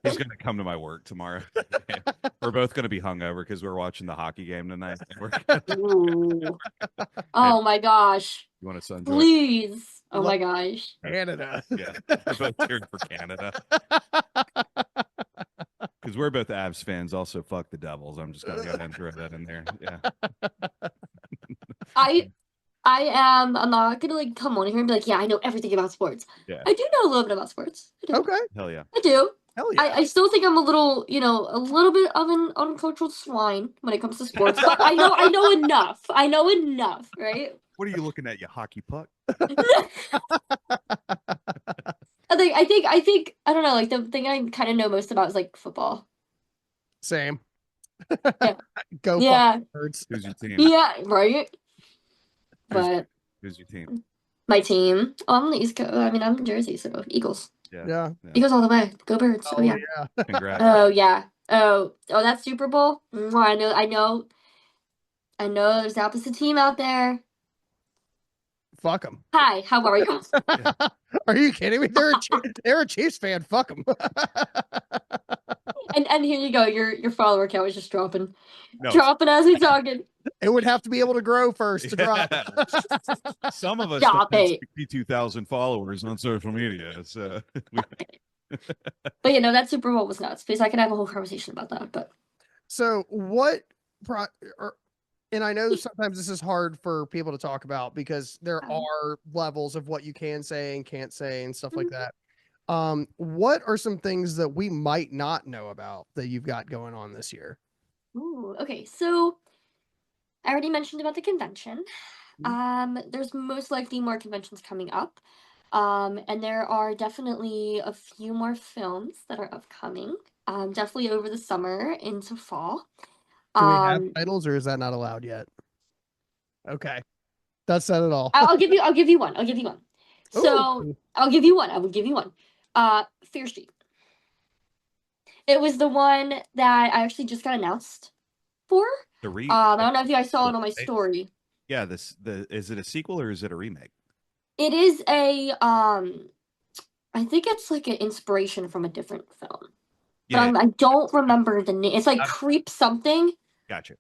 He's going to come to my work tomorrow. We're both going to be hungover because we're watching the hockey game tonight. Oh my gosh. You want a Sunjoy? Please. Oh my gosh. Canada. Yeah, we're both cheering for Canada. Because we're both Avs fans. Also, fuck the Devils. I'm just going to go ahead and throw that in there. Yeah. I'm not gonna like come on here and be like, yeah, I know everything about sports. Yeah. I do know a little bit about sports. Okay. Hell yeah. I do. Hell yeah. I still think I'm a little bit of an uncultured swine when it comes to sports, but I know enough. I know enough, right? What are you looking at, you hockey puck? I think I don't know, like the thing I kind of know most about is like football. Same. Yeah. Go yeah. Birds. Who's your team? Yeah, right. But who's your team? My team. Oh, I'm on the East Coast. I mean, I'm in Jersey, so Eagles. Yeah. Eagles all the way. Go Birds. Oh yeah. Congrats. Oh yeah. Oh, that Super Bowl. I know. There's the opposite team out there. Fuck them. Hi, how are you? Are you kidding me? They're a Chiefs fan. Fuck them. and here you go. Your follower count is just dropping as we talking. It would have to be able to grow first to drop. Some of us Stop have it. 62,000 followers on social media. So But you know, that Super Bowl was nuts because I could have a whole conversation about that. But so and I know sometimes this is hard for people to talk about because there are levels of what you can say and can't say and stuff like that. What are some things that we might not know about that you've got going on this year? Ooh, okay. So I already mentioned about the convention. There's most likely more conventions coming up. And there are definitely a few more films that are upcoming. Definitely over the summer into fall. Do we have titles or is that not allowed yet? Okay. That's not at all. I'll give you one. So Ooh. I will give you one. Fear Street. It was the one that I actually just got announced for. I don't know if you guys saw it on my story. Yeah, is it a sequel or is it a remake? It is a I think it's like an inspiration from a different film. Yeah. But I don't remember the name. It's like Creep something. Gotcha.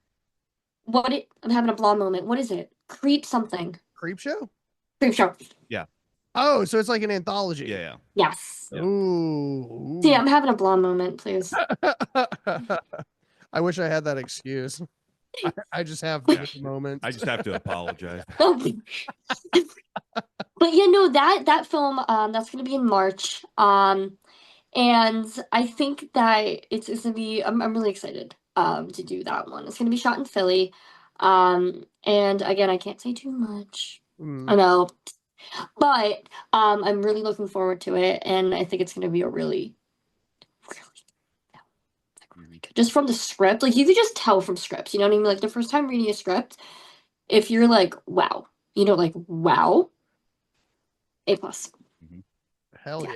I'm having a blonde moment. What is it? Creep something. Creep Show? Creep Show. Yeah. Oh, so it's like an anthology. Yeah. Yes. Yeah. Ooh. See, I'm having a blonde moment, please. I wish I had that excuse. I just have this moment. I just have to apologize. But yeah, no, that film, that's gonna be in March. And I think that it's gonna be I'm really excited to do that one. It's gonna be shot in Philly. And again, I can't say too much. I know. But I'm really looking forward to it, and I think it's gonna be a really good. Just from the script, like you could just tell from scripts, you know what I mean? Like the first time reading a script, if you're like, wow, wow, A+. Hell yeah.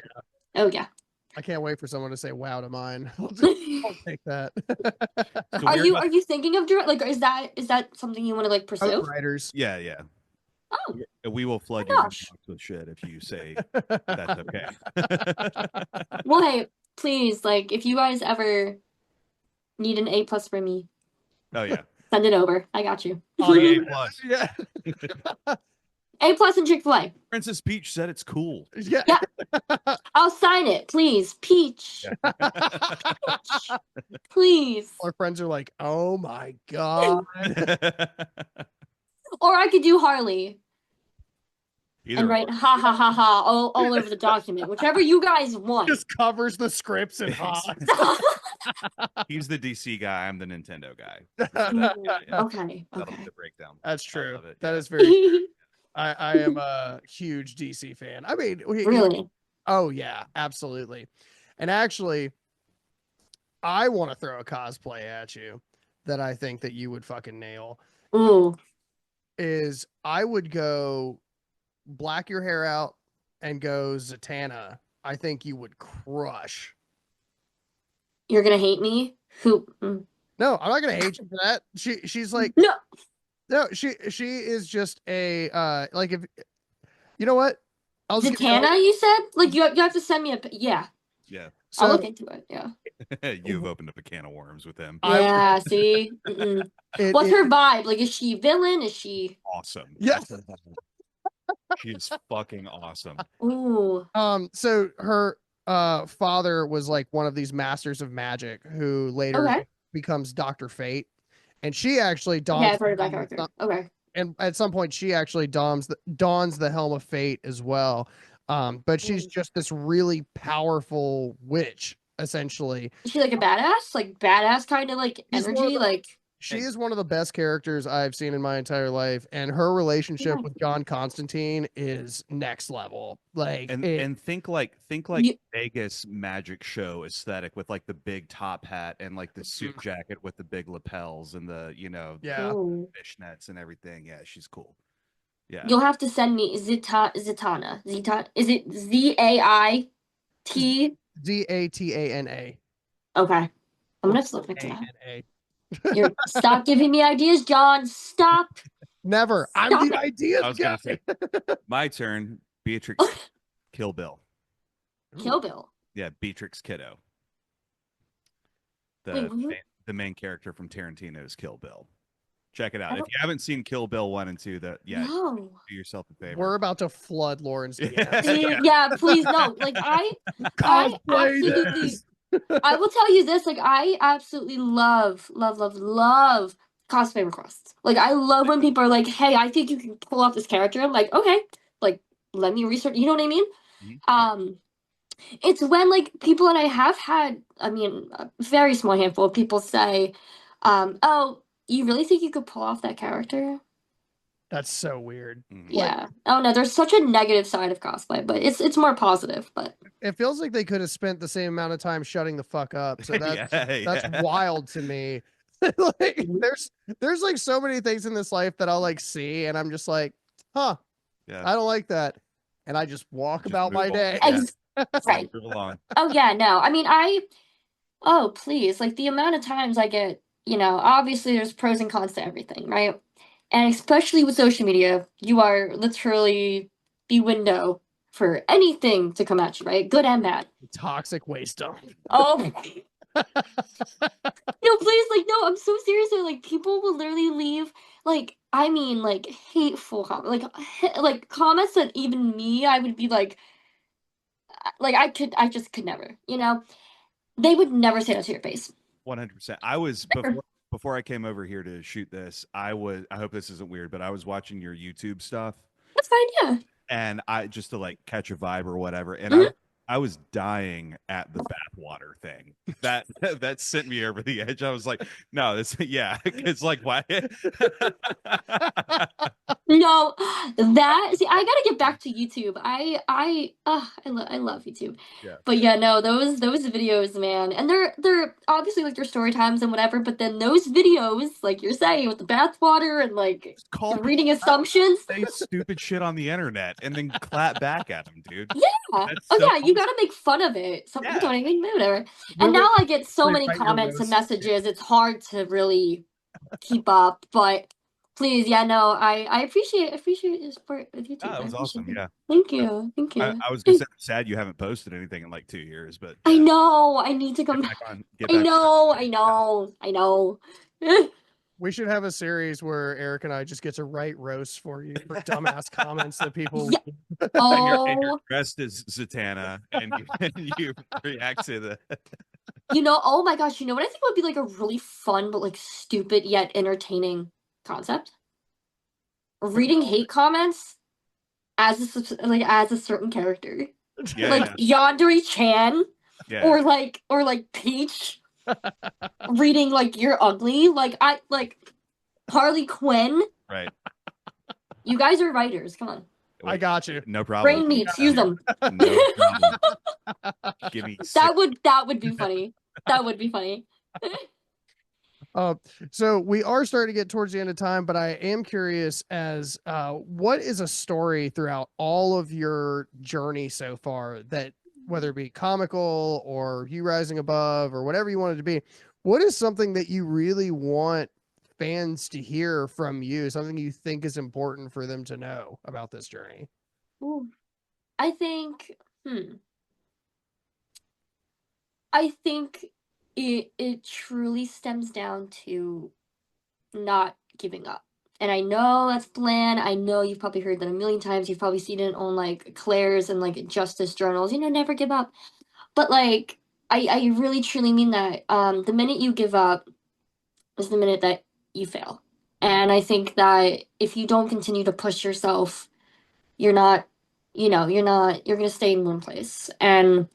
Oh yeah. I can't wait for someone to say wow to mine. I'll take that. So are you thinking of direct? Like, is that something you want to like pursue? Writers. Yeah. Oh, we will flood your inbox with shit if you say that's okay. Well, hey, please, like, if you guys ever need an A+ for me, oh yeah, send it over. I got you. Oh, A+. Yeah. A+ and Chick-fil-A. Princess Peach said it's cool. Yeah. I'll sign it, please. Peach. Please. Our friends are like, oh my God. Or I could do Harley. Either and write ha ha ha ha all over the document, whichever you guys want. Just covers the scripts and ha. He's the DC guy. I'm the Nintendo guy. Okay. That'll be the breakdown. That's true. That is very. I am a huge DC fan. I mean, really? Oh yeah, absolutely. And actually, I want to throw a cosplay at you that I think that you would fucking nail. Ooh. Is I would go black your hair out and go Zatanna. I think you would crush. You're gonna hate me? Who? No, I'm not gonna hate you for that. She's like no, she is just a like if you know what? I'll Zatanna, you said? Like you have to send me a yeah. So, I'll look into it. Yeah. You've opened up a can of worms with him. Yeah. See. What's her vibe? Like, is she villain? Is she awesome? Yes. She's fucking awesome. Ooh. So her father was like one of these masters of magic who later becomes Dr. Fate. And she actually dons. Yeah, I've heard of that character. Okay. And at some point, she actually dons the helm of fate as well. But she's just this really powerful witch, essentially. Is she like a badass? Like badass kind of like energy? She is one of the best characters I've seen in my entire life, and her relationship with John Constantine is next level. Like, and think like Vegas magic show aesthetic with like the big top hat and like the suit jacket with the big lapels and the fishnets and everything. Yeah, she's cool. Yeah, you'll have to send me Zatanna. Is it ZAIT? ZATANA? Okay, I'm gonna have to look into that. Stop giving me ideas, John. Stop. Never. Stop. I'm the ideas guy. My turn. Beatrix Kill Bill. Kill Bill. Yeah, Beatrix Kiddo. The main character from Tarantino's Kill Bill. Check it out. If you haven't seen Kill Bill 1 and 2, do yourself a favor. We're about to flood Lauren's DMs. Yeah, please no. Like I absolutely I will tell you this, like I absolutely love cosplay requests. Like I love when people are like, "Hey, I think you can pull off this character." I'm like, "Okay." Like let me research, you know what I mean? Mm-hmm. It's when like people, and I have had, I mean, a very small handful of people say, "Oh, you really think you could pull off that character?" That's so weird. Yeah. Like, oh no, there's such a negative side of cosplay, but it's more positive. But it feels like they could have spent the same amount of time shutting the fuck up. So that's wild to me. Like there's like so many things in this life that I'll like see and I'm just like, huh, I don't like that, and I just walk about my day. Right. Oh yeah, no. I mean, oh please, like the amount of times I get, obviously there's pros and cons to everything, right? And especially with social media, you are literally the window for anything to come at you, right? Good and bad. Toxic waste dump. Oh. No, please, like, no, I'm so serious. Like, people will literally leave, like, I mean, like, hateful comments, like comments that even me, I would be like, I just could never, They would never say that to your face. 100%. I was before I came over here to shoot this, I hope this isn't weird, but I was watching your YouTube stuff. That's fine, yeah. And I just to like catch a vibe or whatever. And I was dying at the bathwater thing. That sent me over the edge. I was like, no, it's like why? No, see, I gotta get back to YouTube. I love YouTube. Yeah. But yeah, no, those videos, man, and they're obviously like their story times and whatever. But then those videos, like you're saying, with the bathwater and like reading assumptions, say stupid shit on the internet and then clap back at them, dude. Yeah. You gotta make fun of it. Whatever. And now I get so many comments and messages. It's hard to really keep up, but. Please, yeah, no, I appreciate your support with YouTube. That was awesome. Yeah. Thank you. I was gonna say, I'm sad you haven't posted anything in like 2 years, but I know I need to come back on. I know. We should have a series where Eric and I just get to write roasts for you for dumbass comments that people. Yeah. And you're dressed as Zatanna, and you react to the. Oh my gosh, you know what I think would be like a really fun but like stupid yet entertaining concept? Reading hate comments as a certain character, Yandere Chan, or like Peach, reading like "You're ugly," like Harley Quinn. Right. You guys are writers. Come on. I got you. No problem. Brain meats. Use them. No problem. Give me. That would be funny. That would be funny. So we are starting to get towards the end of time, but I am curious as what is a story throughout all of your journey so far that, whether it be comical or you rising above or whatever you want it to be, what is something that you really want fans to hear from you, something you think is important for them to know about this journey? Ooh. I think, I think it truly stems down to not giving up. And I know that's bland. I know you've probably heard that a million times. You've probably seen it on like Claire's and like justice journals, never give up. But like I really truly mean that. The minute you give up is the minute that you fail. And I think that if you don't continue to push yourself, you're not, you're gonna stay in one place. And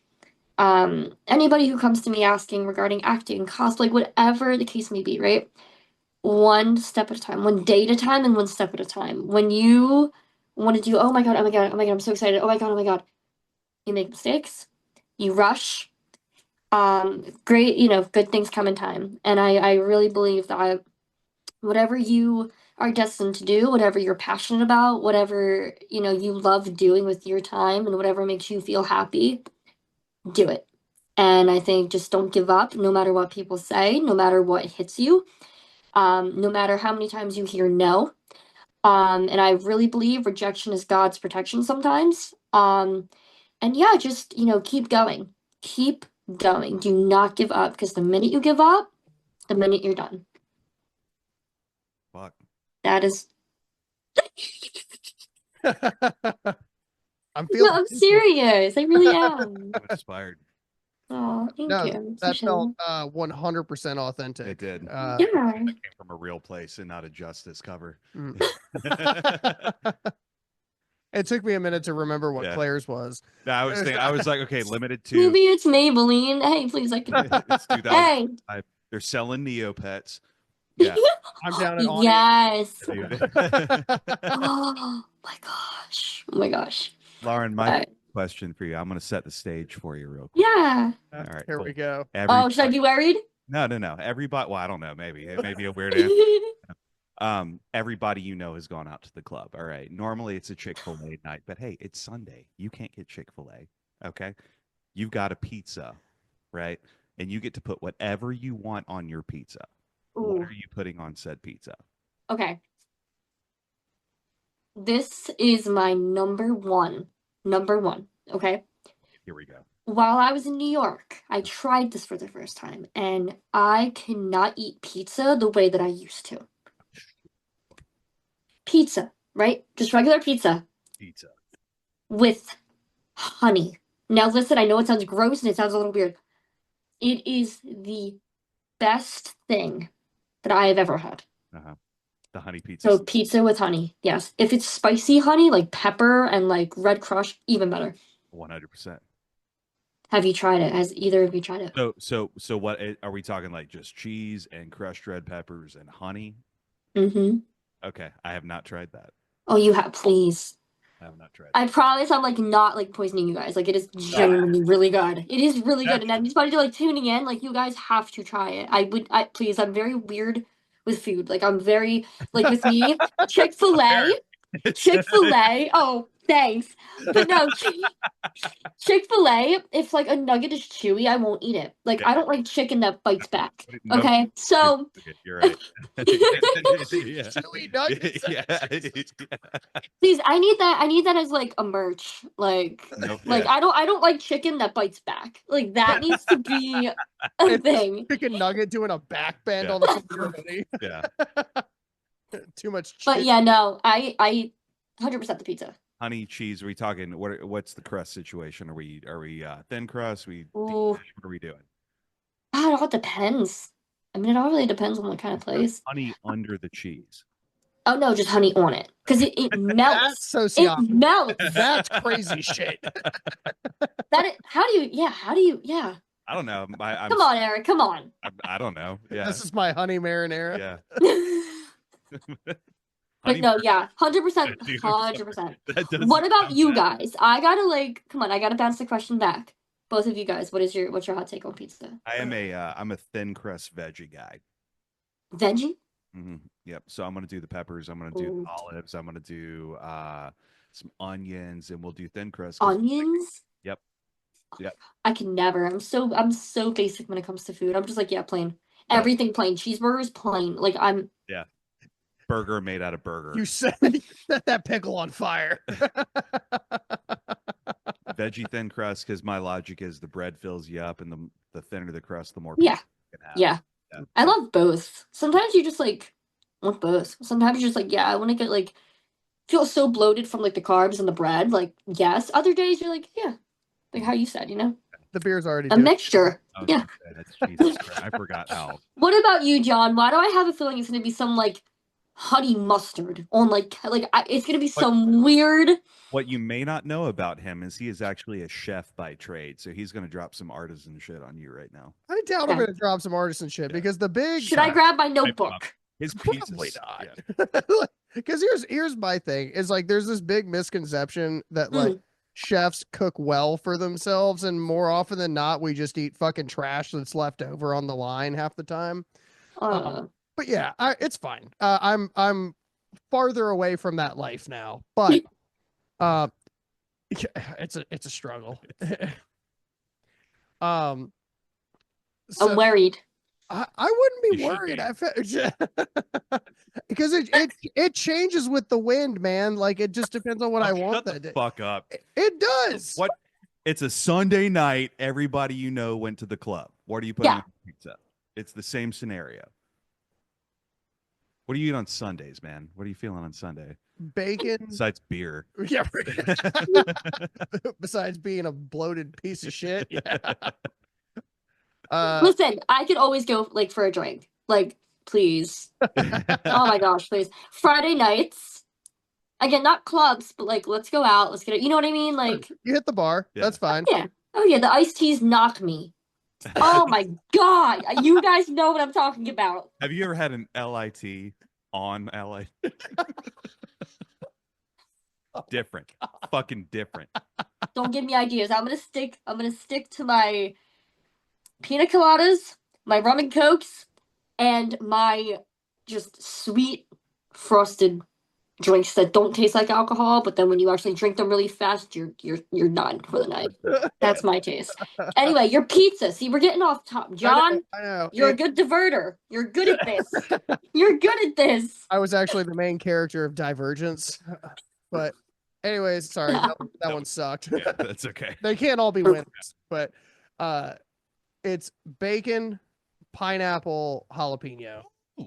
anybody who comes to me asking regarding acting, cosplay, whatever the case may be, right? One step at a time, one day at a time, and one step at a time. When you want to do, oh my god, oh my god, oh my god, I'm so excited, oh my god, you make mistakes, you rush. Great, good things come in time. And I really believe that whatever you are destined to do, whatever you're passionate about, whatever, you love doing with your time and whatever makes you feel happy, do it. And I think just don't give up, no matter what people say, no matter what hits you, no matter how many times you hear no. And I really believe rejection is God's protection sometimes. And yeah, just, keep going. Keep going. Do not give up, because the minute you give up, the minute you're done. Fuck. That is. I'm feeling. No, I'm serious. I really am. I'm inspired. Oh, thank you. That felt 100% authentic. It did. Yeah. It came from a real place and not a justice cover. It took me a minute to remember what Claire's was. No, I was like, okay, limited to. Maybe it's Maybelline. Hey, please, I can. It's 2005. Hey. They're selling Neopets. Yeah. I'm down at Yes. Oh my gosh. Oh my gosh. Lauren, my question for you. I'm going to set the stage for you real quick. Yeah. All right. Here we go. Should I be worried? No. Everybody. Well, I don't know. Maybe it may be a weird answer. Everybody has gone out to the club. All right. Normally it's a Chick-fil-A night, but hey, it's Sunday. You can't get Chick-fil-A. Okay. You've got a pizza, right? And you get to put whatever you want on your pizza. Ooh. What are you putting on said pizza? Okay. This is my number one. Okay. Here we go. While I was in New York, I tried this for the first time, and I cannot eat pizza the way that I used to. Pizza, right? Just regular pizza. Pizza. With honey. Now listen, I know it sounds gross and it sounds a little weird. It is the best thing that I have ever had. The honey pizza. So pizza with honey, yes. If it's spicy honey, like pepper and like red crush, even better. 100%. Have you tried it? Has either of you tried it? So what are we talking, like just cheese and crushed red peppers and honey? Mm-hmm. Okay, I have not tried that. Oh, you have, please. I have not tried that. I promise I'm like not like poisoning you guys. Like it is genuinely really good. It is really good. And anybody like tuning in, like you guys have to try it. Please, I'm very weird with food. Like I'm very like with me, Chick-fil-A. Oh, thanks. But no, Chick-fil-A, if like a nugget is chewy, I won't eat it. Like I don't like chicken that bites back. Okay, so you're right. Chewy nuggets. Please, I need that as like a merch. Like, I don't like chicken that bites back. Like that needs to be a thing. Chicken nugget doing a back bend on the community. Yeah. Too much cheese. But yeah, no, I 100% the pizza. Honey, cheese. Are we talking? What's the crust situation? Are we thin crust? What are we doing? It all depends. I mean, it all really depends on what kind of place. Honey under the cheese. Oh no, just honey on it, because it melts. That's it melts. That's crazy shit. How do you? Yeah. I don't know. Come on, Eric. Come on. I don't know. Yeah. This is my honey marinara. Yeah. But no, yeah, 100%, 100%. What about you guys? I gotta come on, I gotta bounce the question back. Both of you guys, what's your hot take on pizza? I'm a thin crust veggie guy. Veggie? Yep. So I'm gonna do the peppers. I'm gonna do the olives. I'm gonna do some onions, and we'll do thin crust. Onions? Yep. Yep. I can never. I'm so basic when it comes to food. I'm just like, yeah, plain. Everything plain. Cheeseburgers plain. Like yeah. Burger made out of burger. You set that pickle on fire. Veggie thin crust, because my logic is the bread fills you up, and the thinner the crust, the more yeah. Yeah. I love both. Sometimes you just like want both. Sometimes you're just like, yeah, I want to get like feel so bloated from like the carbs and the bread. Like, yes. Other days you're like, yeah. Like how you said, you know? The beer's already a mixture. Yeah. Jesus Christ. I forgot how. What about you, John? Why do I have a feeling it's gonna be some like honey mustard on it's gonna be some weird. What you may not know about him is he is actually a chef by trade, so he's going to drop some artisan shit on you right now. I doubt I'm going to drop some artisan shit because the big. Should I grab my notebook? His pieces, probably not. Because here's my thing is like there's this big misconception that like chefs cook well for themselves, and more often than not we just eat fucking trash that's left over on the line half the time. But yeah, it's fine. I'm farther away from that life now, but it's a struggle. I'm worried. I wouldn't be worried. Because it changes with the wind, man. Like it just depends on what I want that day. Fuck up. It does. What? It's a Sunday night. Everybody you know went to the club. What are you putting on pizza? It's the same scenario. What do you eat on Sundays, man? What are you feeling on Sunday? Bacon. Besides beer. Yeah. Besides being a bloated piece of shit. Yeah. Listen, I could always go like for a drink. Like, please. Oh my gosh, please. Friday nights. Again, not clubs, but like let's go out. Let's get it. You know what I mean? Like you hit the bar. Yeah. That's fine. Yeah. Oh yeah, the iced teas knock me. Oh my god. You guys know what I'm talking about. Have you ever had an LIT on LA? Different. Fucking different. Don't give me ideas. I'm gonna stick to my pina coladas, my rum and cokes, and my just sweet frosted drinks that don't taste like alcohol, but then when you actually drink them really fast, you're done for the night. That's my taste. Anyway, your pizza. See, we're getting off top. John, I know. You're a good diverter. You're good at this. You're good at this. I was actually the main character of Divergence. But anyways, sorry, that one sucked. Yeah, that's okay. They can't all be winners, but it's bacon, pineapple, jalapeno.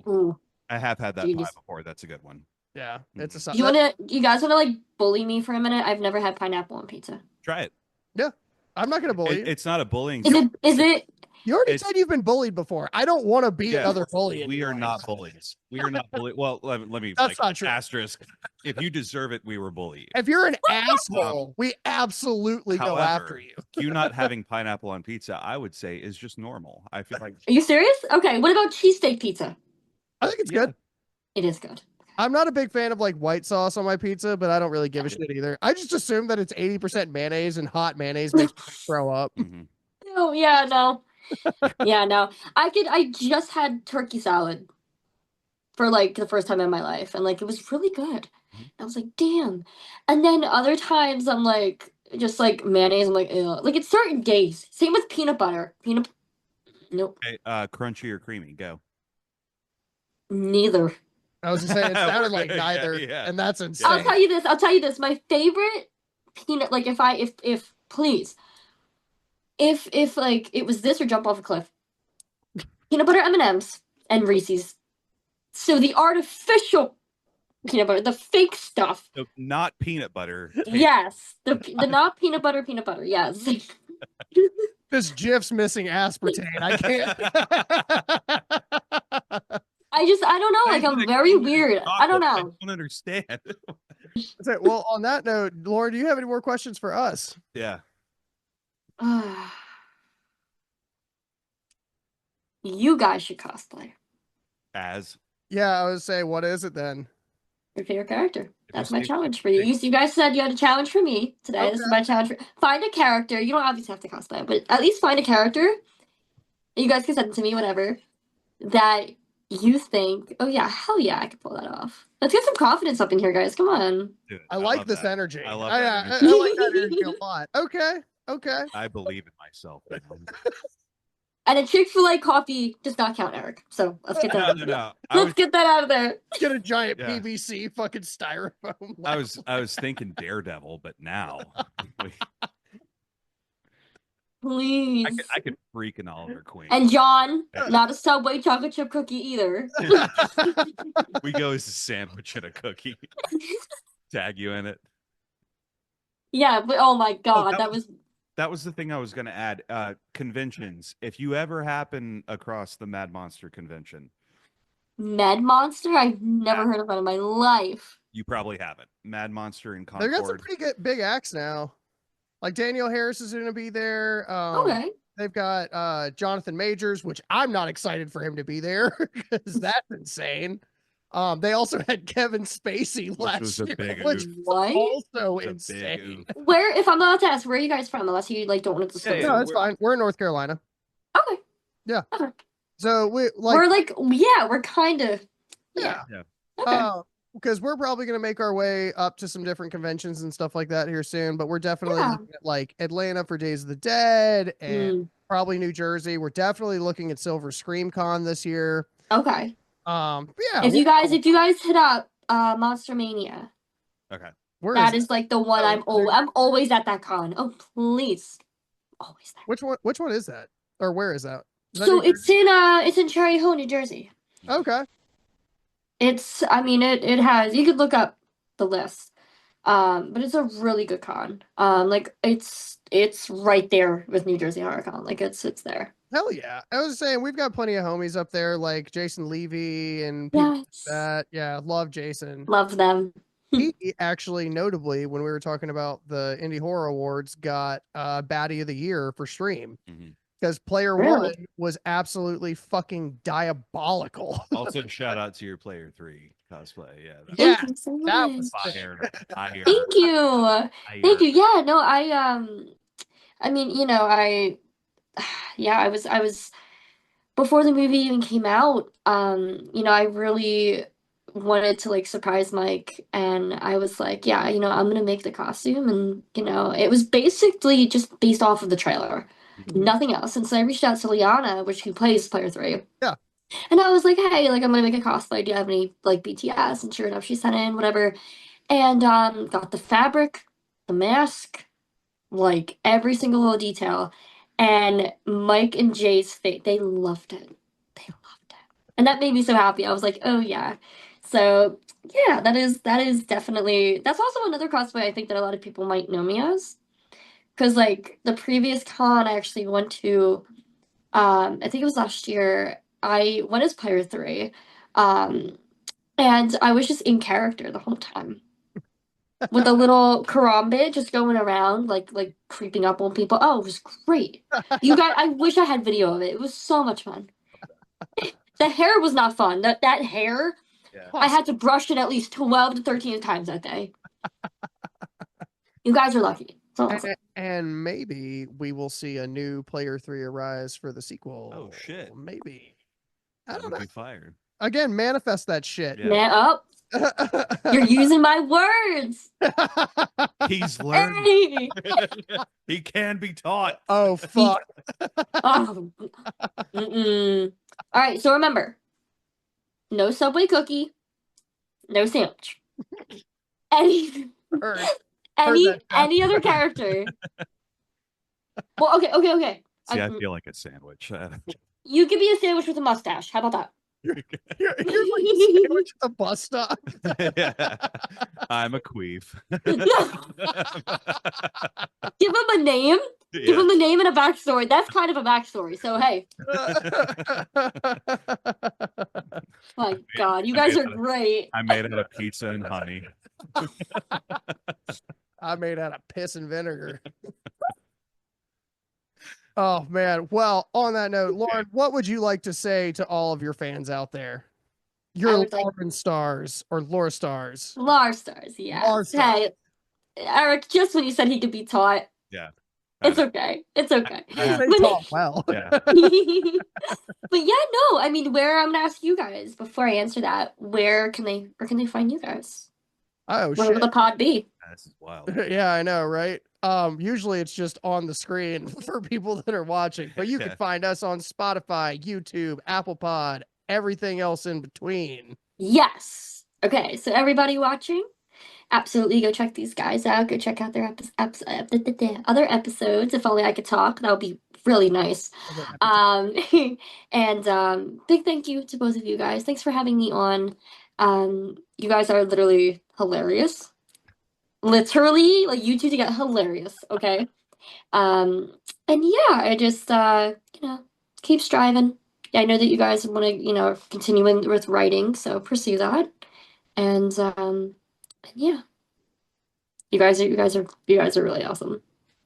Ooh. I have had that pie before. That's a good one. Yeah, it's a. You guys wanna like bully me for a minute? I've never had pineapple on pizza. Try it. Yeah, I'm not gonna bully you. It's not a bullying. Is it? You already said you've been bullied before. I don't want to be another bully. We are not bullies. We are not bullies. Well, let me. That's not true. Asterisk. If you deserve it, we were bullying. If you're an asshole, we absolutely go after you. You not having pineapple on pizza, I would say, is just normal. I feel like. Are you serious? Okay. What about cheesesteak pizza? I think it's good. It is good. I'm not a big fan of like white sauce on my pizza, but I don't really give a shit either. I just assume that it's 80% mayonnaise, and hot mayonnaise makes me throw up. Oh yeah, no. Yeah, no. I just had turkey salad for like the first time in my life, and like it was really good. I was like, damn. And then other times I'm like just like mayonnaise, I'm like, ew. Like it's certain days. Same with peanut butter. Nope. Okay, crunchy or creamy? Go. Neither. I was just saying it sounded like neither, and that's insane. I'll tell you this. My favorite peanut, like if like it was this or jump off a cliff, peanut butter M&Ms and Reese's. So the artificial peanut butter, the fake stuff. So not peanut butter. Yes, the not peanut butter. Yes. This GIF's missing aspartame. I can't. I don't know. Like I'm very weird. I don't know. I don't understand. Well, on that note, Lauren, do you have any more questions for us? Yeah. You guys should cosplay. As? Yeah, I would say, what is it then? Your favorite character. That's my challenge for you. You guys said you had a challenge for me today. Okay. This is my challenge. Find a character. You don't obviously have to cosplay, but at least find a character. You guys can send it to me, whatever, that you think, oh yeah, hell yeah, I can pull that off. Let's get some confidence up in here, guys. Come on. Dude, I like this energy. I love that energy. I like that energy a lot. Okay. I believe in myself. And a Chick-fil-A coffee does not count, Eric. So let's get that. No. Let's get that out of there. Get a giant PVC fucking styrofoam. I was thinking Daredevil, but now. Please. I could freak an Oliver Queen. And John, not a Subway chocolate chip cookie either. We go as a sandwich and a cookie. Tag you in it. Yeah, but oh my god, that was the thing I was going to add. Conventions. If you ever happen across the Mad Monster convention. Mad Monster? I've never heard of that in my life. You probably haven't. Mad Monster in Concord. They've got some pretty good big acts now. Like Danielle Harris is going to be there. Okay. They've got Jonathan Majors, which I'm not excited for him to be there because that's insane. They also had Kevin Spacey last year, which was also insane. Where, if I'm allowed to ask, where are you guys from? Unless you like don't want to discuss. No, it's fine. We're in North Carolina. Okay. Yeah. Okay. So we're kind of. Yeah. Okay. Because we're probably going to make our way up to some different conventions and stuff like that here soon, but we're definitely looking at like Atlanta for Days of the Dead and probably New Jersey. We're definitely looking at Silver Scream Con this year. Okay. Yeah. If you guys hit up Monster Mania. Okay. That is like the one I'm always at that con. Oh please. Always there. Which one is that? Or where is that? So it's in Cherry Hill, New Jersey. Okay. It has, you could look up the list. But it's a really good con. Like it's right there with New Jersey Horror Con. Like it's there. Hell yeah. I was saying we've got plenty of homies up there like Jason Levy and people like that. Yeah, love Jason. Love them. He actually notably, when we were talking about the Indie Horror Awards, got Baddie of the Year for stream. Because Player One was absolutely fucking diabolical. Also, shout out to your Player 3 cosplay. Thank you so much. That was fire. Thank you. Thank you. Yeah, no, I was before the movie even came out, I really wanted to like surprise Mike, and I was like, yeah, I'm gonna make the costume, and it was basically just based off of the trailer. Nothing else. And so I reached out to Liana, who plays Player 3. Yeah. And I was like, hey, like I'm gonna make a cosplay. Do you have any like BTS? And sure enough, she sent in whatever. And got the fabric, the mask, like every single little detail. And Mike and Jay's face, they loved it. They loved it. And that made me so happy. I was like, oh yeah. So yeah, that is definitely, that's also another cosplay I think that a lot of people might know me as. Because, like, the previous con I actually went to, I think it was last year, I went as Player 3, and I was just in character the whole time. With a little karambit just going around, like creeping up on people. Oh, it was great. I wish I had video of it. It was so much fun. The hair was not fun. That hair, I had to brush it at least 12 to 13 times that day. You guys are lucky. Awesome. And maybe we will see a new Player 3 arise for the sequel. Oh shit! Maybe. I don't know. Fired. Again, manifest that shit. Yeah. You're using my words. He's learning. Hey. He can be taught. Oh fuck. All right. So remember, no Subway cookie, no sandwich. Any other character. Well, okay. See, I feel like a sandwich. You could be a sandwich with a mustache. How about that? You're like a sandwich with a bus stop. I'm a queef. Give him a name. Yeah. Give him a name and a backstory. That's kind of a backstory. So hey. My God, you guys are great. I made it out of pizza and honey. I made out of piss and vinegar. Oh man. Well, on that note, Lauren, what would you like to say to all of your fans out there? Your Lauren stars or lore stars. Lore stars, yeah. Hey, Eric, just when he said he could be taught. Yeah. It's okay. It's okay. Taught well. Yeah. But yeah, no, I mean, where I'm gonna ask you guys before I answer that, where can they find you guys? Oh, where will the pod be? This is wild. Yeah, I know, right? Usually it's just on the screen for people that are watching, but you can find us on Spotify, YouTube, Apple Pod, everything else in between. Yes. Okay, so everybody watching, absolutely go check these guys out. Go check out their other episodes. If only I could talk, that would be really nice. And big thank you to both of you guys. Thanks for having me on. You guys are literally hilarious. Literally, like you two to get hilarious. Okay. And yeah, I just keep striving. I know that you guys want to continue with writing, so pursue that. And yeah. You guys are really awesome.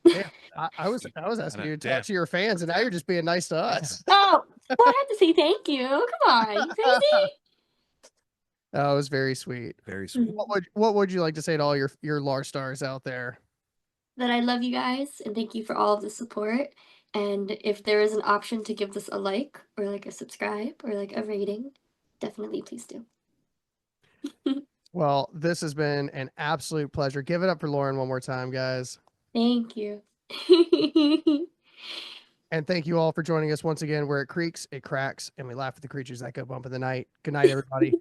Yeah, I was asking you to talk to your fans, and now you're just being nice to us. Oh, well, I have to say thank you. Come on, you crazy? That was very sweet. Very sweet. What would you like to say to all your lore stars out there? That I love you guys and thank you for all of the support. And if there is an option to give this a like or like a subscribe or like a rating, definitely please do. Well, this has been an absolute pleasure. Give it up for Lauren one more time, guys. Thank you. And thank you all for joining us once again. Where it creaks, it cracks, and we laugh at the creatures that go bump in the night. Good night, everybody.